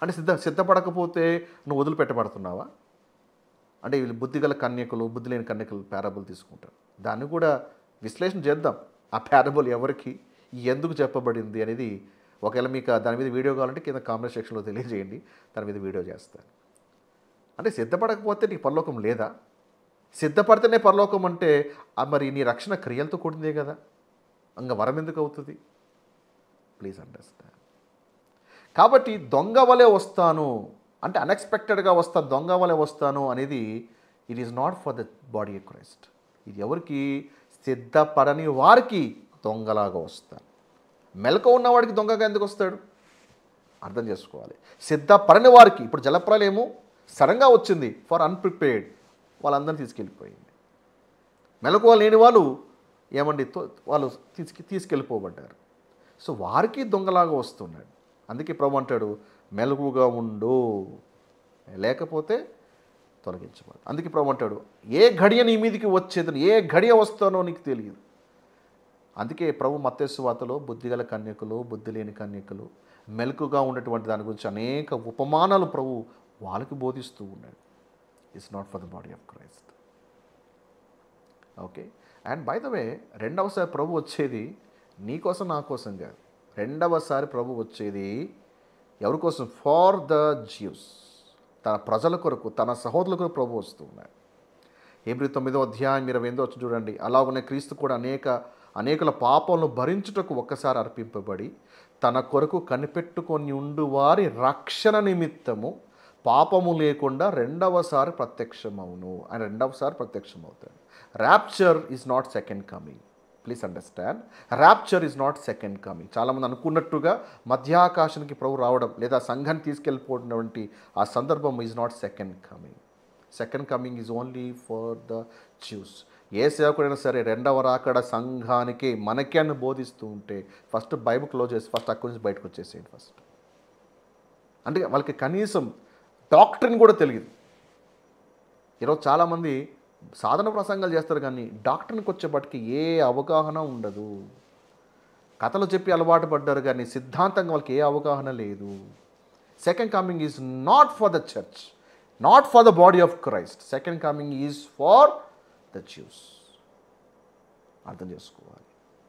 అంటే సిద్ధపడకపోతే నువ్వు వదిలిపెట్టబడుతున్నావా? అంటే వీళ్ళు బుద్ధిగల కన్యకులు, బుద్ధి లేని కన్యకులు పారబుల్ తీసుకుంటారు. దాన్ని కూడా విశ్లేషణ చేద్దాం. ఆ పారబుల్ ఎవరికి, ఎందుకు చెప్పబడింది అనేది. ఒకవేళ మీకు దాని మీద వీడియో కావాలంటే కింద కామెంట్ సెక్షన్లో తెలియజేయండి, దాని మీద వీడియో చేస్తాను. అంటే సిద్ధపడకపోతే నీకు పరలోకం లేదా? సిద్ధపడితేనే పరలోకం అంటే మరి నీ రక్షణ క్రియలతో కూడిందే కదా, ఇంకా వరం ఎందుకు అవుతుంది? Please understand. కాబట్టి దొంగ వలె వస్తాను అంటే అన్ఎక్స్పెక్టెడ్గా వస్తాను, దొంగ వలె వస్తాను అనేది it is not for the body of Christ. ఇది ఎవరికి? సిద్ధపడని వారికి దొంగలాగా వస్తాను. మెలక ఉన్నవాడికి దొంగగా ఎందుకు వస్తాడు? అర్థం చేసుకోవాలి. సిద్ధపడని వారికి, ఇప్పుడు జలప్రలయము సడన్గా వచ్చింది, ఫర్ అన్ప్రిపేర్డ్, వాళ్ళందరినీ తీసుకెళ్ళిపోయింది. మెలకువ లేని వాళ్ళు ఏమండి వాళ్ళు తీసుకెళ్ళిపోబడ్డారు. సో వారికి దొంగలాగా వస్తున్నాడు. అందుకే ప్రభు అంటాడు మెలకుగా ఉండు, లేకపోతే తొలగించబడు. అందుకే ప్రభు అంటాడు ఏ ఘడియ నీ మీదికి వచ్చేదని, ఏ ఘడియ వస్తానో నీకు తెలియదు. అందుకే ప్రభు మత్తయి సువార్తలో బుద్ధిగల కన్యకులు, బుద్ధి లేని కన్యకులు, మెలకుగా ఉన్నటువంటి దాని గురించి అనేక ఉపమానాలు ప్రభు వాళ్ళకి బోధిస్తూ ఉన్నాడు. It's not for the body of Christ. Okay, and by the way రెండవసారి ప్రభు వచ్చేది నీ కోసం నా కోసం కాదు. రెండవసారి ప్రభు వచ్చేది ఎవరి కోసం? ఫార్ ద జ్యూస్, తన ప్రజల కొరకు, తన సహోదరుల కొరకు ప్రభు వస్తూ ఉన్నాడు. హెబ్రీ 9వ అధ్యాయం 28 చూడండి. అలాగనే క్రీస్తు కూడా అనేకుల పాపలను భరించుటకు ఒక్కసారి అర్పింపబడి తన కొరకు కనిపెట్టుకొని ఉండు వారి రక్షణ నిమిత్తము పాపము లేకుండా రెండవసారి ప్రత్యక్షమవును. ఆయన రెండవసారి ప్రత్యక్షమవుతాడు. Rapture is not second coming. Please understand, rapture is not second coming. చాలామంది అనుకున్నట్టుగా మధ్యాకాశానికి ప్రభు రావడం లేదా సంఘాన్ని తీసుకెళ్ళిపోతున్నటువంటి ఆ సందర్భం is not second coming. Second coming is only for the Jews. ఏ సేవకుడైనా సరే రెండవ రాకడ సంఘానికి మనకే అని బోధిస్తూ ఉంటే ఫస్ట్ బైబిల్ క్లోజ్ చేసి ఫస్ట్ అక్కడి నుంచి బయటకు వచ్చేసేయండి ఫస్ట్. అంటే వాళ్ళకి కనీసం డాక్టర్ని కూడా తెలియదు. ఈరోజు చాలామంది సాధన ప్రసంగాలు చేస్తారు కానీ డాక్టర్నికి వచ్చేపటికి ఏ అవగాహన ఉండదు. కథలు చెప్పి అలవాటు పడ్డారు కానీ సిద్ధాంతంగా వాళ్ళకి ఏ అవగాహన లేదు. Second coming is not for the church, not for the body of Christ. Second coming is for the juice. అర్థం చేసుకోవాలి.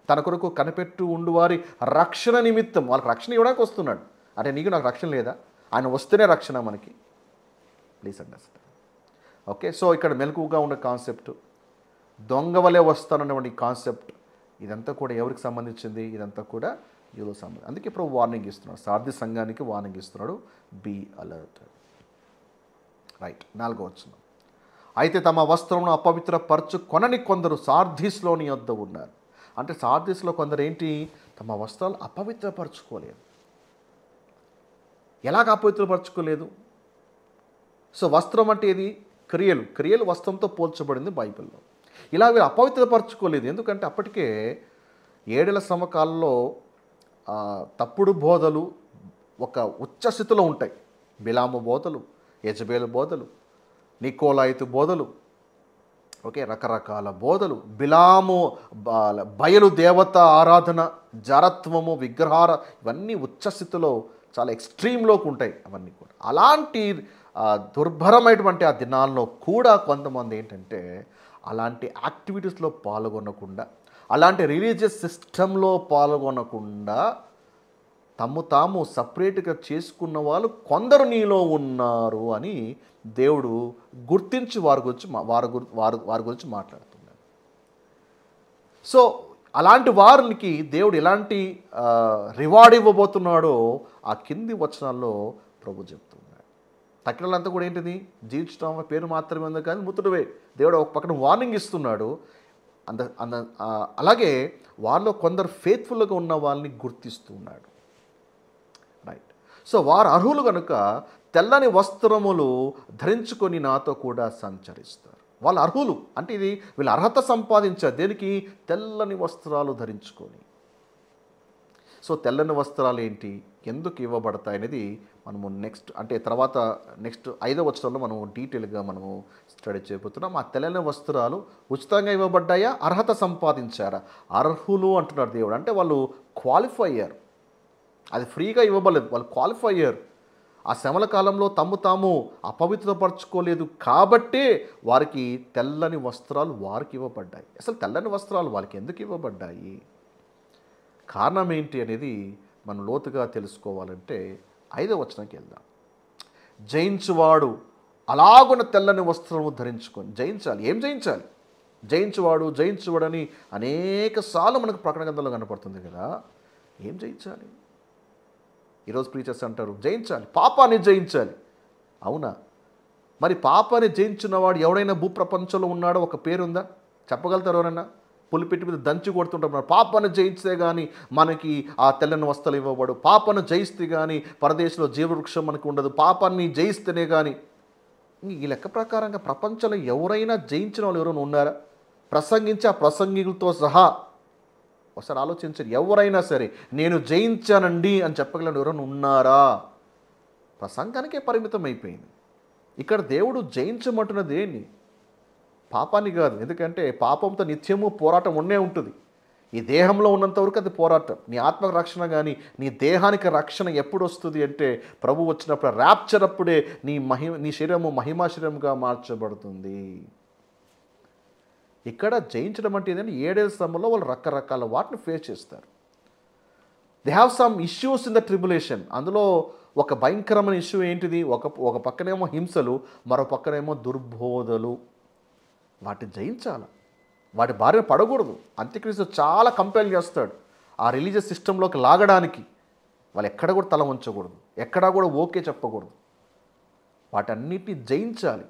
తన కొరకు కనిపెట్టు ఉండు వారి రక్షణ నిమిత్తం, వాళ్ళకి రక్షణ ఇవ్వడానికి వస్తున్నాడు. అంటే నీకు నాకు రక్షణ లేదా? ఆయన వస్తేనే రక్షణ మనకి. Please understand. ఓకే, సో ఇక్కడ మెలకుగా ఉన్న కాన్సెప్ట్, దొంగ వలె వస్తానన్నటువంటి కాన్సెప్ట్, ఇదంతా కూడా ఎవరికి సంబంధించింది? ఇదంతా కూడా యూలో సంబంధించి. అందుకే ఇప్పుడు వార్నింగ్ ఇస్తున్నాడు, సార్థి సంఘానికి వార్నింగ్ ఇస్తున్నాడు, బీ అలర్ట్. రైట్, 4వ వచనం. అయితే తమ వస్త్రమును అపవిత్రపరచు కొనని కొందరు సార్దీస్లోని యొద్ద ఉన్నారు. అంటే సార్దీస్లో కొందరు ఏంటి, తమ వస్త్రాలు అపవిత్రపరచుకోలేదు. ఎలాగ అపవిత్రపరచుకోలేదు? సో వస్త్రం అంటే ఏది? క్రియలు వస్త్రంతో పోల్చబడింది బైబిల్లో. ఇలా వీళ్ళు అపవిత్రపరచుకోలేదు. ఎందుకంటే అప్పటికే 7 సమకాలంలో తప్పుడు బోధలు ఒక ఉచ్చస్థితిలో ఉంటాయి. బిలాము బోధలు, యెజబేలు బోధలు, నికోలాయితు బోధలు, ఓకే, రకరకాల బోధలు. బిలాము బయలు దేవత ఆరాధన, జరత్వము, విగ్రహార, ఇవన్నీ ఉచ్చస్థితిలో చాలా ఎక్స్ట్రీమ్లోకి ఉంటాయి అవన్నీ కూడా. అలాంటి దుర్భరమైనటువంటి ఆ దినాల్లో కూడా కొంతమంది ఏంటంటే అలాంటి యాక్టివిటీస్లో పాల్గొనకుండా, అలాంటి రిలీజియస్ సిస్టంలో పాల్గొనకుండా తాము సపరేట్గా చేసుకున్న వాళ్ళు కొందరు నీలో ఉన్నారు అని దేవుడు గుర్తించి వారి గురించి మాట్లాడుతున్నాడు. సో అలాంటి వారికి దేవుడు ఎలాంటి రివార్డ్ ఇవ్వబోతున్నాడో ఆ కింది వచనాల్లో ప్రభు చెప్తున్నాడు. తక్కినంతా కూడా ఏంటిది? జీవించడం పేరు మాత్రమే ఉంది కానీ ముతుడువే. దేవుడు ఒక పక్కన వార్నింగ్ ఇస్తున్నాడు. అలాగే వారిలో కొందరు ఫేత్ఫుల్గా ఉన్న వాళ్ళని గుర్తిస్తున్నాడు. రైట్. సో వారు అర్హులు కనుక తెల్లని వస్త్రములు ధరించుకొని నాతో కూడా సంచరిస్తారు. వాళ్ళు అర్హులు అంటే ఇది వీళ్ళు అర్హత సంపాదించారు. దేనికి? తెల్లని వస్త్రాలు ధరించుకొని. సో తెల్లని వస్త్రాలు ఏంటి, ఎందుకు ఇవ్వబడతాయి అనేది మనము నెక్స్ట్ 5వ వచనంలో మనము డీటెయిల్గా మనము స్టడీ చేయబోతున్నాం. ఆ తెల్లని వస్త్రాలు ఉచితంగా ఇవ్వబడ్డాయా, అర్హత సంపాదించారా? అర్హులు అంటున్నాడు దేవుడు. అంటే వాళ్ళు క్వాలిఫై అయ్యారు. అది ఫ్రీగా ఇవ్వబడలేదు, వాళ్ళు క్వాలిఫై అయ్యారు. ఆ శ్రమల కాలంలో తాము అపవిత్రపరచుకోలేదు కాబట్టే వారికి తెల్లని వస్త్రాలు వారికి ఇవ్వబడ్డాయి. అసలు తెల్లని వస్త్రాలు వాళ్ళకి ఎందుకు ఇవ్వబడ్డాయి, కారణం ఏంటి అనేది మనం లోతుగా తెలుసుకోవాలంటే 5వ వచనానికి వెళ్దాం. జయించువాడు అలాగున తెల్లని వస్త్రము ధరించుకొని జయించాలి. ఏం జయించాలి? జయించువాడని అనేక సార్లు మనకు ప్రకటన గ్రంథంలో కనపడుతుంది కదా. ఏం జయించాలి? ఈరోజు ప్రీచర్స్ అంటారు జయించాలి, పాపాన్ని జయించాలి. అవునా? మరి పాపాన్ని జయించిన వాడు ఎవడైనా భూప్రపంచంలో ఉన్నాడో ఒక పేరుందా? చెప్పగలుగుతారు ఎవరన్నా? పులిపెట్టి మీద దంచి కొడుతుంటారు. పాపాన్ని జయిస్తే కానీ మనకి ఆ తెల్లని వస్త్రాలు ఇవ్వబడు, పాపాన్ని జయిస్తే కానీ పరదేశంలో జీవవృక్షం మనకు ఉండదు, పాపాన్ని జయిస్తేనే కానీ. ఈ లెక్క ప్రకారంగా ప్రపంచంలో ఎవరైనా జయించిన వాళ్ళు ఎవరైనా ఉన్నారా? ప్రసంగించి ఆ ప్రసంగికులతో సహా ఒకసారి ఆలోచించండి. ఎవరైనా సరే నేను జయించానండి అని చెప్పగలను ఎవరైనా ఉన్నారా? ప్రసంగానికే పరిమితం అయిపోయింది. ఇక్కడ దేవుడు జయించమంటున్నది ఏంటి? పాపాన్ని కాదు. ఎందుకంటే పాపంతో నిత్యము పోరాటం ఉండే ఉంటుంది. ఈ దేహంలో ఉన్నంత వరకు అది పోరాటం. నీ ఆత్మ రక్షణ కానీ నీ దేహానికి రక్షణ ఎప్పుడు వస్తుంది అంటే ప్రభు వచ్చినప్పుడు, ర్యాప్చర్ అప్పుడే నీ శరీరము మహిమా శరీరంగా మార్చబడుతుంది. ఇక్కడ జయించడం అంటే ఏదంటే 7 శ్రమలో వాళ్ళు రకరకాల వాటిని ఫేస్ చేస్తారు. They have some issues in the tribulation. అందులో ఒక భయంకరమైన ఇష్యూ ఏంటిది? ఒక పక్కనేమో హింసలు, మరో పక్కనేమో దుర్బోధలు. వాటిని జయించాలి, వాటి బారిన పడకూడదు. అంత్యక్రీస్తు చాలా కంపెల్ చేస్తాడు ఆ రిలీజియస్ సిస్టంలోకి లాగడానికి. వాళ్ళు ఎక్కడ కూడా తల ఉంచకూడదు, ఎక్కడా కూడా ఓకే చెప్పకూడదు. వాటన్నిటిని జయించాలి.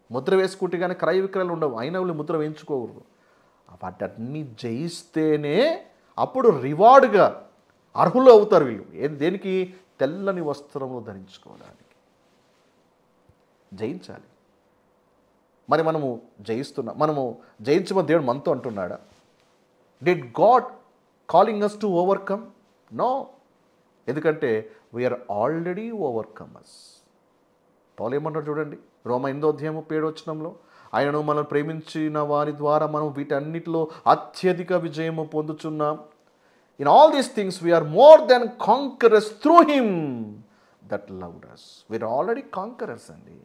ముద్ర వేసుకుంటే కానీ క్రయ విక్రయాలు ఉండవు, అయినా వాళ్ళు ముద్ర వేయించుకోకూడదు. వాటన్ని జయిస్తేనే అప్పుడు రివార్డ్గా అర్హులు అవుతారు వీళ్ళు. దేనికి? తెల్లని వస్త్రములు ధరించుకోవడానికి. జయించాలి. మరి మనము జయించమని దేవుడు మనతో అంటున్నాడా? Did God calling us to overcome? No. ఎందుకంటే వీఆర్ ఆల్రెడీ ఓవర్కమర్స్. పౌలు ఏమన్నాడు చూడండి, రోమా 8వ అధ్యాయం 7వ వచనంలో, ఆయనను మనం ప్రేమించిన వారి ద్వారా మనం వీటన్నిటిలో అత్యధిక విజయము పొందుచున్నాం. In all these things we're more than conquerors through him that loved us. We're already conquerors అండి.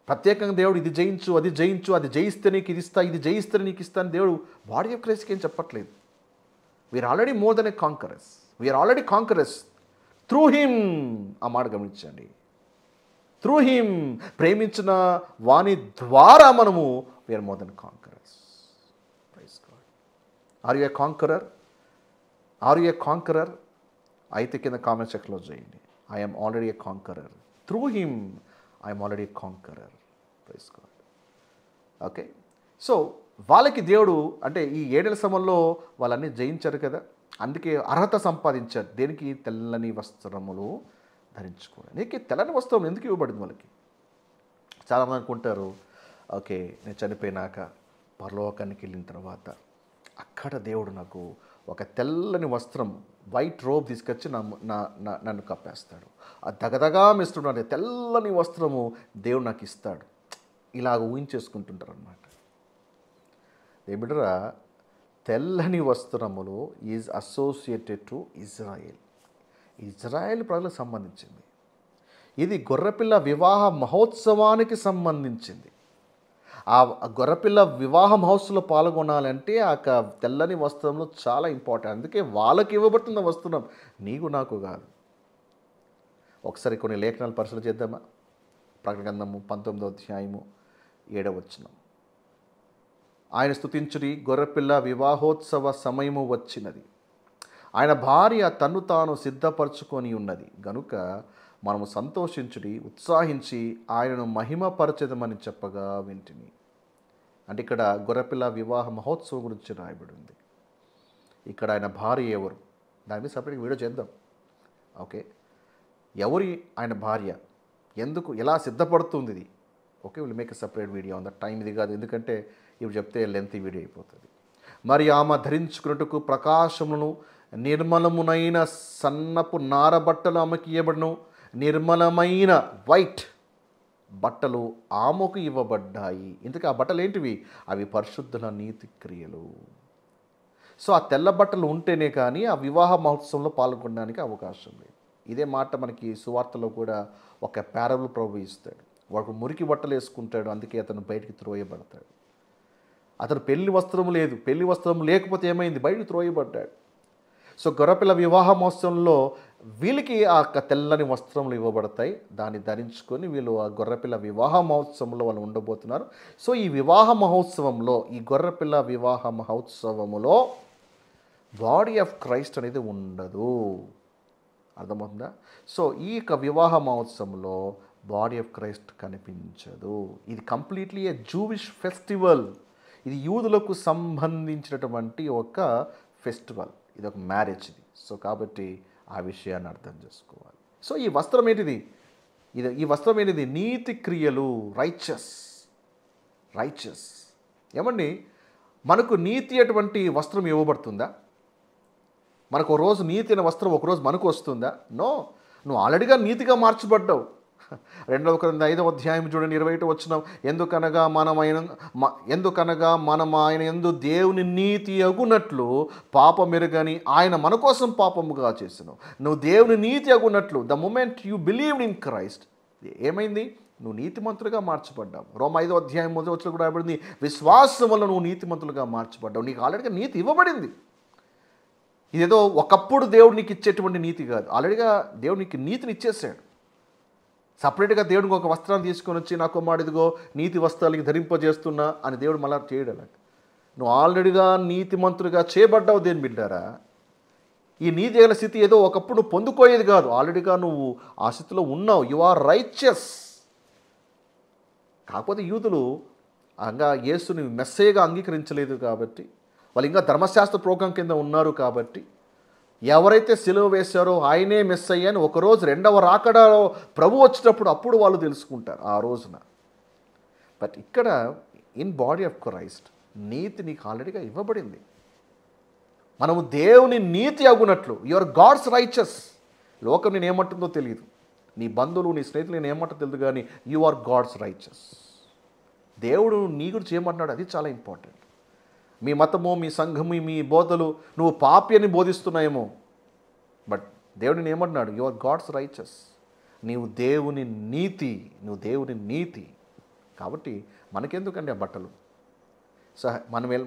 ప్రత్యేకంగా దేవుడు ఇది జయించు, అది జయించు, అది జయిస్తే నీకు ఇది ఇస్తా, ఇది జయిస్తే నీకు ఇస్తాను దేవుడు బాడీ ఆఫ్ క్రైస్ట్కి ఏం చెప్పట్లేదు. We're already more than a conquerors. We're already conquerors through him. ఆ మాట గమనించండి. త్రూ హిమ్, ప్రేమించిన వాని ద్వారా మనము we're more than conquerors. Praise God. Are you a conqueror? Are you a conqueror? అయితే కింద కామెంట్ సెక్షన్లో చేయండి. I'm already a conqueror. Through him I'm already a conqueror. Praise God. Okay. So వాళ్ళకి దేవుడు అంటే ఈ 7 నెలల శ్రమల్లో వాళ్ళన్నీ జయించారు కదా, అందుకే అర్హత సంపాదించారు. దేనికి? తెల్లని వస్త్రములు ధరించుకోవడానికి. తెల్లని వస్త్రం ఎందుకు ఇవ్వబడింది వాళ్ళకి? చాలామంది అనుకుంటారు, ఓకే నేను చనిపోయినాక పరలోకానికి వెళ్ళిన తర్వాత అక్కడ దేవుడు నాకు ఒక తెల్లని వస్త్రం, వైట్ రోబ్ తీసుకొచ్చి నన్ను కప్పేస్తాడు, ఆ దగదగా మెస్తున్నాడు తెల్లని వస్త్రము దేవుడు నాకు ఇస్తాడు, ఇలాగ ఊహించేసుకుంటుంటారు అన్నమాట. ఏమిటరా, తెల్లని వస్త్రములు is associated to Israel. Israel ప్రజలకు సంబంధించింది. ఇది గొర్రెపిల్ల వివాహ మహోత్సవానికి సంబంధించింది. ఆ గొర్రెపిల్ల వివాహ మహోత్సవంలో పాల్గొనాలంటే ఆ తెల్లని వస్త్రంలో చాలా ఇంపార్టెంట్. అందుకే వాళ్ళకి ఇవ్వబడుతున్న వస్త్రం నీకు నాకు కాదు. ఒకసారి కొన్ని లేఖనాలు పరిశీలన చేద్దామా? ప్రకటన గ్రంథము 19వ అధ్యాయము 7వ వచనం. ఆయన స్తుతించుడి, గొర్రెపిల్ల వివాహోత్సవ సమయము వచ్చినది, ఆయన భార్య తన్ను తాను సిద్ధపరచుకొని ఉన్నది గనుక మనము సంతోషించుడి, ఉత్సాహించి ఆయనను మహిమపరచెదమని చెప్పగా వింటిని. అంటే ఇక్కడ గొర్రెపిల్ల వివాహ మహోత్సవం గురించి రాయబడింది. ఇక్కడ ఆయన భార్య ఎవరు, దాని మీద సపరేట్ వీడియో చేద్దాం. ఓకే, ఎవరి ఆయన భార్య, ఎందుకు ఎలా సిద్ధపడుతుంది ఇది? Okay, will make a separate video on that. Time ఇది కాదు, ఎందుకంటే ఇప్పుడు చెప్తే లెంత్ వీడియో అయిపోతుంది. మరి ఆమె ధరించుకున్నట్టుకు ప్రకాశమును నిర్మలమునైన సన్నపు నారబట్టలు ఆమెకి ఇవ్వబడును. నిర్మలమైన వైట్ బట్టలు ఆమెకు ఇవ్వబడ్డాయి. ఇంతకీ ఆ బట్టలు ఏంటివి? అవి పరిశుద్ధుల నీతి క్రియలు. సో ఆ తెల్ల బట్టలు ఉంటేనే కానీ ఆ వివాహ మహోత్సవంలో పాల్గొనడానికి అవకాశం లేదు. ఇదే మాట మనకి సువార్తలో కూడా ఒక ప్యారబుల్ ప్రభు ఇస్తాడు. వాడు మురికి బట్టలు వేసుకుంటాడు, అందుకే అతను బయటికి త్రోయబడతాడు. అతను పెళ్లి వస్త్రం లేదు, పెళ్లి వస్త్రం లేకపోతే ఏమైంది? బయటికి త్రోయబడ్డాడు. సో గొర్రెపిల్ల వివాహ మహోత్సవంలో వీళ్ళకి ఆ తెల్లని వస్త్రములు ఇవ్వబడతాయి. దాన్ని ధరించుకొని వీళ్ళు ఆ గొర్రెపిల్ల వివాహ మహోత్సవంలో వాళ్ళు ఉండబోతున్నారు. సో ఈ వివాహ మహోత్సవంలో, ఈ గొర్రెపిల్ల వివాహ మహోత్సవములో బాడీ ఆఫ్ క్రైస్ట్ అనేది ఉండదు. అర్థమవుతుందా? సో ఈ యొక్క వివాహ మహోత్సవంలో బాడీ ఆఫ్ క్రైస్ట్ కనిపించదు. ఇది కంప్లీట్లీ ఏ జూవిష్ ఫెస్టివల్. ఇది యూదులకు సంబంధించినటువంటి ఒక ఫెస్టివల్, ఇది ఒక మ్యారేజ్ ఇది. సో కాబట్టి ఆ విషయాన్ని అర్థం చేసుకోవాలి. సో ఈ వస్త్రం ఏంటిది? ఈ వస్త్రం ఏంటిది? నీతి క్రియలు, రైచస్. ఏమండి, మనకు నీతి అటువంటి వస్త్రం ఇవ్వబడుతుందా? మనకు ఒక రోజు నీతి అనే వస్త్రం ఒకరోజు మనకు వస్తుందా? నో, నువ్వు ఆల్రెడీగా నీతిగా మార్చబడ్డావు. 2వ కొరింథీ 5వ అధ్యాయం చూడండి, 21 వచనం. ఎందుకనగా మనం ఆయన యందు దేవుని నీతి అగునట్లు పాపమెరుగని ఆయన మన కోసం పాపముగా చేసెను. నువ్వు దేవుని నీతి అగునట్లు, the moment you believed in Christ, ఏమైంది? నువ్వు నీతిమంతులుగా మార్చబడ్డావు. రోమా 5వ అధ్యాయం 1వ వచనం కూడా రాయబడింది, విశ్వాసం వల్ల నువ్వు నీతిమంతులుగా మార్చబడ్డావు. నీకు ఆల్రెడీగా నీతి ఇవ్వబడింది. ఇదేదో ఒకప్పుడు దేవుడు నీకు ఇచ్చేటువంటి నీతి కాదు, ఆల్రెడీగా దేవుడు నీకు నీతిని ఇచ్చేసాడు. సపరేట్గా దేవుడికి ఒక వస్త్రాన్ని తీసుకొని వచ్చి నా కుమారుడిదిగో నీతి వస్త్రాలకి ధరింపజేస్తున్నా అని దేవుడు మళ్ళా చేయడం. నువ్వు ఆల్రెడీగా నీతిమంతుడిగా చేయబడ్డావు. దేని బిడ్డారా, ఈ నీతి గల స్థితి ఏదో ఒకప్పుడు నువ్వు పొందుకోయేది కాదు, ఆల్రెడీగా నువ్వు ఆ స్థితిలో ఉన్నావు. You are righteous. కాకపోతే యూదులు ఇంకా యేసుని మెస్సేగా అంగీకరించలేదు కాబట్టి, వాళ్ళు ఇంకా ధర్మశాస్త్ర ప్రోగ్రాం కింద ఉన్నారు కాబట్టి, ఎవరైతే సిలువ వేశారో ఆయనే మెస్సయ్య అని ఒకరోజు రెండవ రాకడలో ప్రభు వచ్చేటప్పుడు అప్పుడు వాళ్ళు తెలుసుకుంటారు ఆ రోజున. బట్ ఇక్కడ ఇన్ బాడీ ఆఫ్ క్రైస్ట్ నీతి నీకు ఆల్రెడీగా ఇవ్వబడింది. మనము దేవుని నీతి అగునట్లు, యువర్ గాడ్స్ రైచస్. లోకం నేను ఏమంటుందో తెలియదు, నీ బంధువులు నీ స్నేహితులు నేను ఏమంటుందో తెలియదు, కానీ యు ఆర్ గాడ్స్ రైచస్. దేవుడు నీ గురించి ఏమంటున్నాడు అది చాలా ఇంపార్టెంట్. మీ మతము, మీ సంఘము, మీ బోధలు నువ్వు పాపి అని బోధిస్తున్నాయేమో, బట్ దేవుడిని ఏమంటున్నాడు? You are God's righteous. నీవు దేవుని నీతి. కాబట్టి మనకెందుకండి ఆ బట్టలు?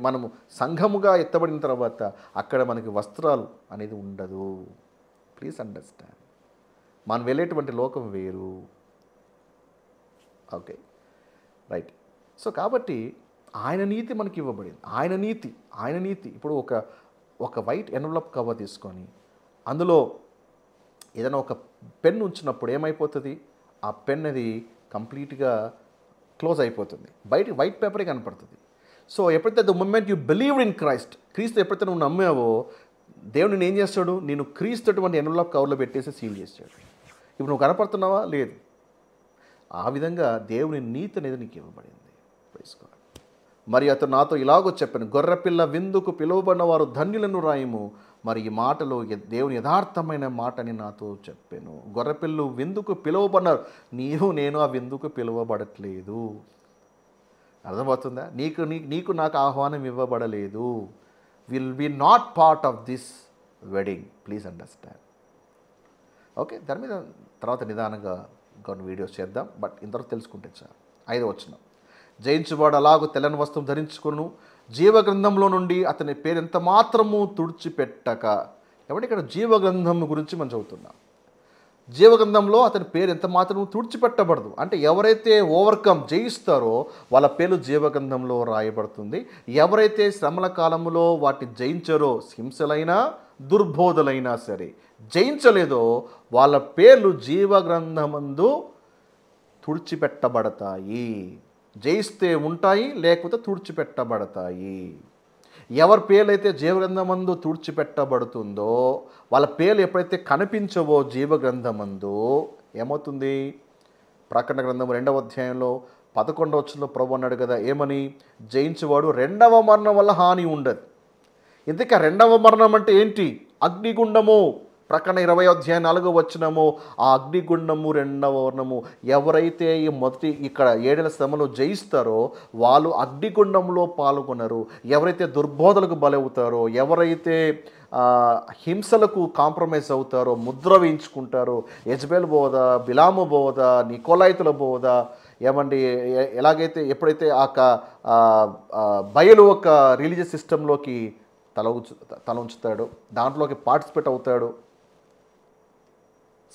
మనము సంఘముగా ఎత్తబడిన తర్వాత అక్కడ మనకి వస్త్రాలు అనేది ఉండదు. Please understand. మనం వెళ్ళేటువంటి లోకం వేరు. Okay, right. సో కాబట్టి ఆయన నీతి మనకి ఇవ్వబడింది. ఆయన నీతి. ఇప్పుడు ఒక వైట్ ఎన్వలప్ కవర్ తీసుకొని అందులో ఏదైనా ఒక పెన్ ఉంచినప్పుడు ఏమైపోతుంది? ఆ పెన్ అది కంప్లీట్గా క్లోజ్ అయిపోతుంది. బయట వైట్ పేపరే కనపడుతుంది. సో ఎప్పుడైతే the moment you believed in Christ, క్రీస్తు ఎప్పుడైతే నువ్వు నమ్మావో దేవుడు నేను ఏం చేస్తాడు, నేను క్రీస్తు అటువంటి ఎన్వలప్ కవర్లో పెట్టేసి సీల్ చేస్తాడు. ఇప్పుడు నువ్వు కనపడుతున్నావా? లేదు. ఆ విధంగా దేవుని నీతి అనేది నీకు ఇవ్వబడింది. Praise God. మరి అతను నాతో ఇలాగో చెప్పాను, గొర్రెపిల్ల విందుకు పిలువబడిన వారు ధన్యులను రాయము. మరి ఈ మాటలో దేవుని యథార్థమైన మాటని నాతో చెప్పాను. గొర్రెపిల్లు విందుకు పిలువబడినారు, నేను ఆ విందుకు పిలువబడట్లేదు. అర్థమవుతుందా? నీకు నాకు ఆహ్వానం ఇవ్వబడలేదు. Will be not part of this wedding. Please understand. Okay, దాని మీద తర్వాత నిదానంగా కొన్ని వీడియోస్ చేద్దాం. బట్ ఇంతవరకు తెలుసుకుంటే చాలు. 5వ వచనం, జయించువాడు అలాగూ తెల్లని వస్త్రం ధరించుకును, జీవగ్రంథంలో నుండి అతని పేరు ఎంత మాత్రము తుడిచిపెట్టక. కాబట్టి ఇక్కడ జీవగ్రంథం గురించి మనం చదువుతున్నాం. జీవగ్రంథంలో అతని పేరు ఎంత మాత్రం తుడిచిపెట్టబడదు. అంటే ఎవరైతే ఓవర్కమ్ జయిస్తారో వాళ్ళ పేరు జీవగ్రంథంలో రాయబడుతుంది. ఎవరైతే శ్రమల కాలంలో వాటిని జయించారో, హింసలైనా దుర్బోధలైనా సరే జయించలేదో వాళ్ళ పేర్లు జీవగ్రంథమందు తుడిచిపెట్టబడతాయి. జయిస్తే ఉంటాయి, లేకపోతే తుడిచిపెట్టబడతాయి. ఎవరి పేర్లు అయితే జీవగ్రంథమందు తుడిచిపెట్టబడుతుందో వాళ్ళ పేర్లు ఎప్పుడైతే కనిపించవో జీవగ్రంథమందు ఏమవుతుంది? ప్రకటన గ్రంథం 2వ అధ్యాయంలో 11వ వచనంలో ప్రభు అన్నాడు కదా, ఏమని? జయించేవాడు రెండవ మరణం వల్ల హాని ఉండదు. ఇందుకే రెండవ మరణం అంటే ఏంటి? అగ్నిగుండము. ప్రకటన 20వ అధ్యాయం 4వ వచనము, ఆ అగ్నిగుండము రెండవ వర్ణము. ఎవరైతే ఈ మొదటి ఇక్కడ 7 శ్రమలో జయిస్తారో వాళ్ళు అగ్నిగుండంలో పాల్గొనరు. ఎవరైతే దుర్బోధలకు బలవుతారో, ఎవరైతే హింసలకు కాంప్రమైజ్ అవుతారో, ముద్ర వేయించుకుంటారో, యెజబెల్ బోధ, బిలాము బోధ, నికోలాయితుల బోధ, ఏమండి ఎలాగైతే ఎప్పుడైతే బయలు ఒక రిలీజియస్ సిస్టంలోకి తల ఉంచుతాడో, దాంట్లోకి పార్టిసిపేట్ అవుతాడు,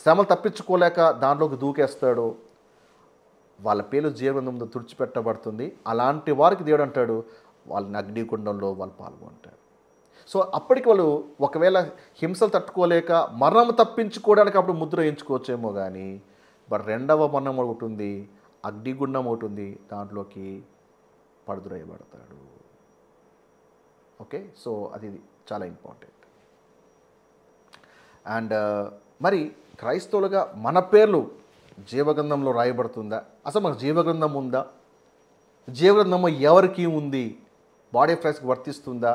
శ్రమలు తప్పించుకోలేక దాంట్లోకి దూకేస్తాడు, వాళ్ళ పేర్లు జీవగ్రంథంలో తుడిచిపెట్టబడుతుంది. అలాంటి వారికి దేవుడు అంటాడు వాళ్ళని అగ్నిగుండంలో వాళ్ళు పాల్గొంటారు. సో అప్పటికి వాళ్ళు ఒకవేళ హింసలు తట్టుకోలేక మరణం తప్పించుకోవడానికి అప్పుడు ముద్ర వేయించుకోవచ్చేమో కానీ, బట్ రెండవ మరణం ఒకటి ఉంది, అగ్నిగుండం ఒకటి ఉంది, దాంట్లోకి పడుదురేయబడతాడు. ఓకే, సో అది చాలా ఇంపార్టెంట్. అండ్ మరి క్రైస్తవులుగా మన పేర్లు జీవగ్రంథంలో రాయబడుతుందా? అసలు మనకు జీవగ్రంథం ఉందా? జీవగ్రంథము ఎవరికి ఉంది? బాడీ ఆఫ్ క్రైస్ట్కి వర్తిస్తుందా?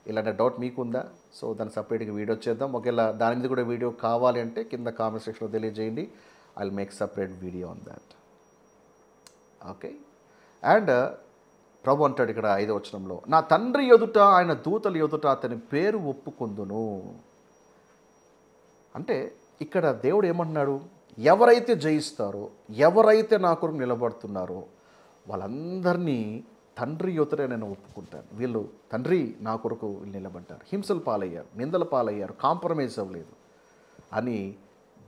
ఇలాంటి డౌట్ మీకుందా? సో దాన్ని సపరేట్గా వీడియో చేద్దాం. ఒకవేళ దాని మీద కూడా వీడియో కావాలి అంటే కింద కామెంట్ సెక్షన్లో తెలియజేయండి. I will make separate video on that. Okay, and ప్రభు అంటాడు ఇక్కడ 5వ వచనంలో, నా తండ్రి ఎదుట ఆయన దూతల ఎదుట అతని పేరు ఒప్పుకొందును. అంటే ఇక్కడ దేవుడు ఏమంటున్నాడు? ఎవరైతే జయిస్తారో, ఎవరైతే నా కొరకు నిలబడుతున్నారో వాళ్ళందరినీ తండ్రి ఎదుట నేను ఒప్పుకుంటాను. వీళ్ళు తండ్రి నా కొరకు నిలబడ్డారు, హింసలు పాలయ్యారు, నిందల పాలయ్యారు, కాంప్రమైజ్ అవ్వలేదు అని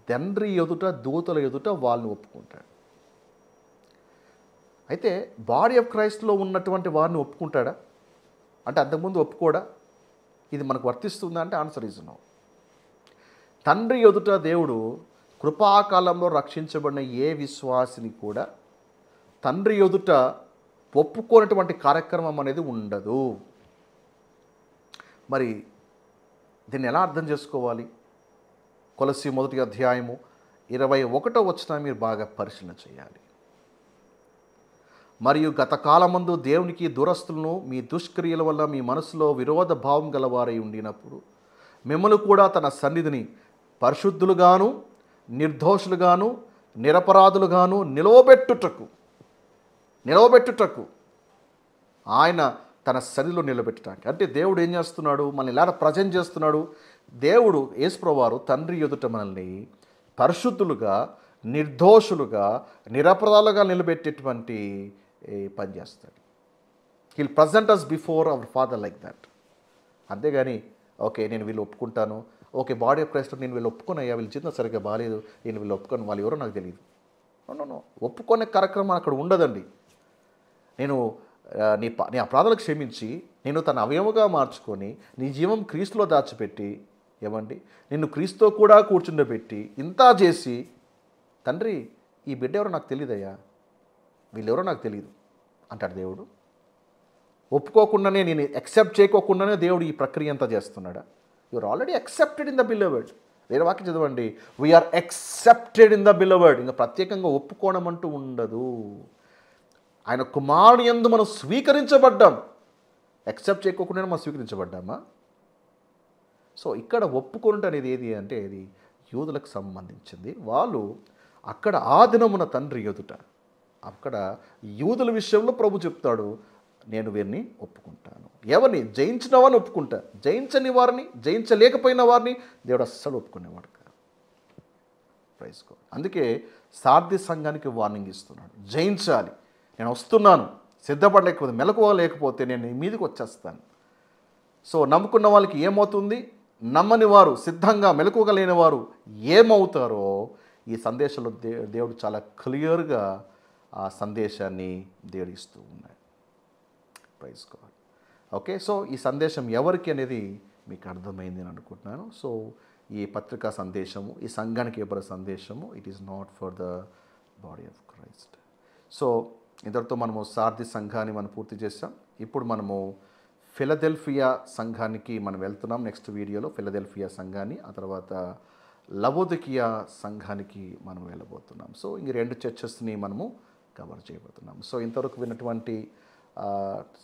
తండ్రి ఎదుట దూతల ఎదుట వాళ్ళని ఒప్పుకుంటాడు. అయితే బాడీ ఆఫ్ క్రైస్ట్లో ఉన్నటువంటి వారిని ఒప్పుకుంటాడా అంటే అంతకుముందు ఒప్పుకోడా? ఇది మనకు వర్తిస్తుందా అంటే ఆన్సర్ ఈజ్ నో. తండ్రి ఎదుట దేవుడు కృపాకాలంలో రక్షించబడిన ఏ విశ్వాసిని కూడా తండ్రి ఎదుట ఒప్పుకోనటువంటి కార్యక్రమం అనేది ఉండదు. మరి దీన్ని ఎలా అర్థం చేసుకోవాలి? కొలస్సీ 1వ అధ్యాయము 21వ వచనం మీరు బాగా పరిశీలన చేయాలి. మరియు గత కాలమందు దేవునికి దూరస్తులను మీ దుష్క్రియల వల్ల మీ మనసులో విరోధ భావం గలవారై ఉండినప్పుడు మిమ్మల్ని కూడా తన సన్నిధిని పరిశుద్ధులుగాను నిర్దోషులుగాను నిరపరాధులుగాను నిలవబెట్టుటకు ఆయన తన సన్నిధిలో నిలబెట్టడానికి. అంటే దేవుడు ఏం చేస్తున్నాడు? మనల్ని ఇలా ప్రజెంట్ చేస్తున్నాడు. దేవుడు యేసుప్రభువారు తండ్రి ఎదుట మనల్ని పరిశుద్ధులుగా నిర్దోషులుగా నిరపరాధులుగా నిలబెట్టేటువంటి పని చేస్తాడు. He'll present us before our father like that. అంతేగాని ఓకే నేను వీళ్ళు ఒప్పుకుంటాను, ఓకే బాడీ ఆఫ్ క్రైస్ట్ నేను వీళ్ళు ఒప్పుకున్నాయా, వీళ్ళు జీవితం సరిగ్గా బాగాలేదు, నేను వీళ్ళు ఒప్పుకొని వాళ్ళు ఎవరో నాకు తెలియదు. నో ఒప్పుకునే కార్యక్రమం అక్కడ ఉండదండి. నేను నీ అపరాధాలకు క్షమించి నేను తన అవయవగా మార్చుకొని నీ జీవం క్రీస్తులో దాచిపెట్టి ఏమండి నిన్ను క్రీస్తుతో కూడా కూర్చుండబెట్టి ఇంత చేసి తండ్రి ఈ బిడ్డ ఎవరో నాకు తెలియదయ్యా, వీళ్ళెవరో నాకు తెలియదు అంటాడు దేవుడు. ఒప్పుకోకుండానే, నేను యాక్సెప్ట్ చేయకోకుండానే దేవుడు ఈ ప్రక్రియ అంతా చేస్తున్నాడా? You are already accepted in the beloved. వేరే వాక్యం చదవండి, we are accepted in the beloved. ఇంకా ప్రత్యేకంగా ఒప్పుకోవడం అంటూ ఉండదు. ఆయన కుమారుని యందు మనం స్వీకరించబడ్డాం. యాక్సెప్ట్ చేయకోకుండా మనం స్వీకరించబడ్డామా? సో ఇక్కడ ఒప్పుకోవడం అనేది ఏది అంటే ఇది యూదులకు సంబంధించింది. వాళ్ళు అక్కడ ఆ దినమున తండ్రి ఎదుట, అక్కడ యూదుల విషయంలో ప్రభు చెప్తాడు, నేను వీరిని ఒప్పుకుంటాను. ఎవరిని? జయించిన వారిని ఒప్పుకుంటా, జయించని వారిని, జయించలేకపోయిన వారిని దేవుడు అస్సలు ఒప్పుకునేవాడు కాదు. Praise God. అందుకే సార్ది సంఘానికి వార్నింగ్ ఇస్తున్నాడు, జయించాలి. నేను వస్తున్నాను, సిద్ధపడలేకపోతే, మెలకువ లేకపోతే నేను నీ మీదకి వచ్చేస్తాను. సో నమ్ముకున్న వాళ్ళకి ఏమవుతుంది? నమ్మని వారు, సిద్ధంగా మెలకువగా లేని వారు ఏమవుతారో ఈ సందేశంలో దేవుడు చాలా క్లియర్గా ఆ సందేశాన్ని దేవుడు ఇస్తూ ఉన్నాడు. Praise God. ఓకే, సో ఈ సందేశం ఎవరికి అనేది మీకు అర్థమైంది అని అనుకుంటున్నాను. సో ఈ పత్రికా సందేశము, ఈ సంఘానికి ఇవ్వబడే సందేశము, it is not for the body of Christ. So ఇంతటితో మనము సార్ది సంఘాన్ని మనం పూర్తి చేసాం. ఇప్పుడు మనము ఫిలదెల్ఫియా సంఘానికి మనం వెళ్తున్నాం. నెక్స్ట్ వీడియోలో ఫిలదెల్ఫియా సంఘాన్ని, ఆ తర్వాత లవోదికియా సంఘానికి మనం వెళ్ళబోతున్నాం. సో ఈ 2 చర్చెస్ని మనము కవర్ చేయబోతున్నాం. సో ఇంతవరకు విన్నటువంటి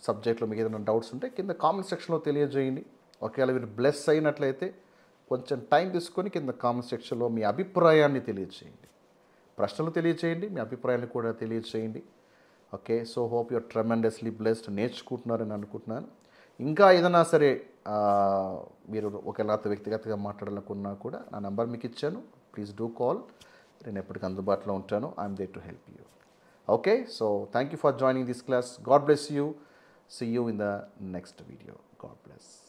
సబ్జెక్ట్లో మీకు ఏదైనా డౌట్స్ ఉంటే కింద కామెంట్ సెక్షన్లో తెలియజేయండి. ఒకవేళ మీరు బ్లెస్ అయినట్లయితే కొంచెం టైం తీసుకొని కింద కామెంట్ సెక్షన్లో మీ అభిప్రాయాన్ని తెలియజేయండి. ప్రశ్నలు తెలియజేయండి, మీ అభిప్రాయాన్ని కూడా తెలియజేయండి. Okay, so hope you're tremendously blessed, నేర్చుకుంటున్నారని అనుకుంటున్నాను. ఇంకా ఏదైనా సరే మీరు ఒకవేళ వ్యక్తిగతంగా మాట్లాడాలనుకున్నా కూడా నా నెంబర్ మీకు ఇచ్చాను. Please do call. నేను ఎప్పటికీ అందుబాటులో ఉంటాను. I'm there to help you. Okay, so thank you for joining this class. God bless you. See you in the next video. God bless.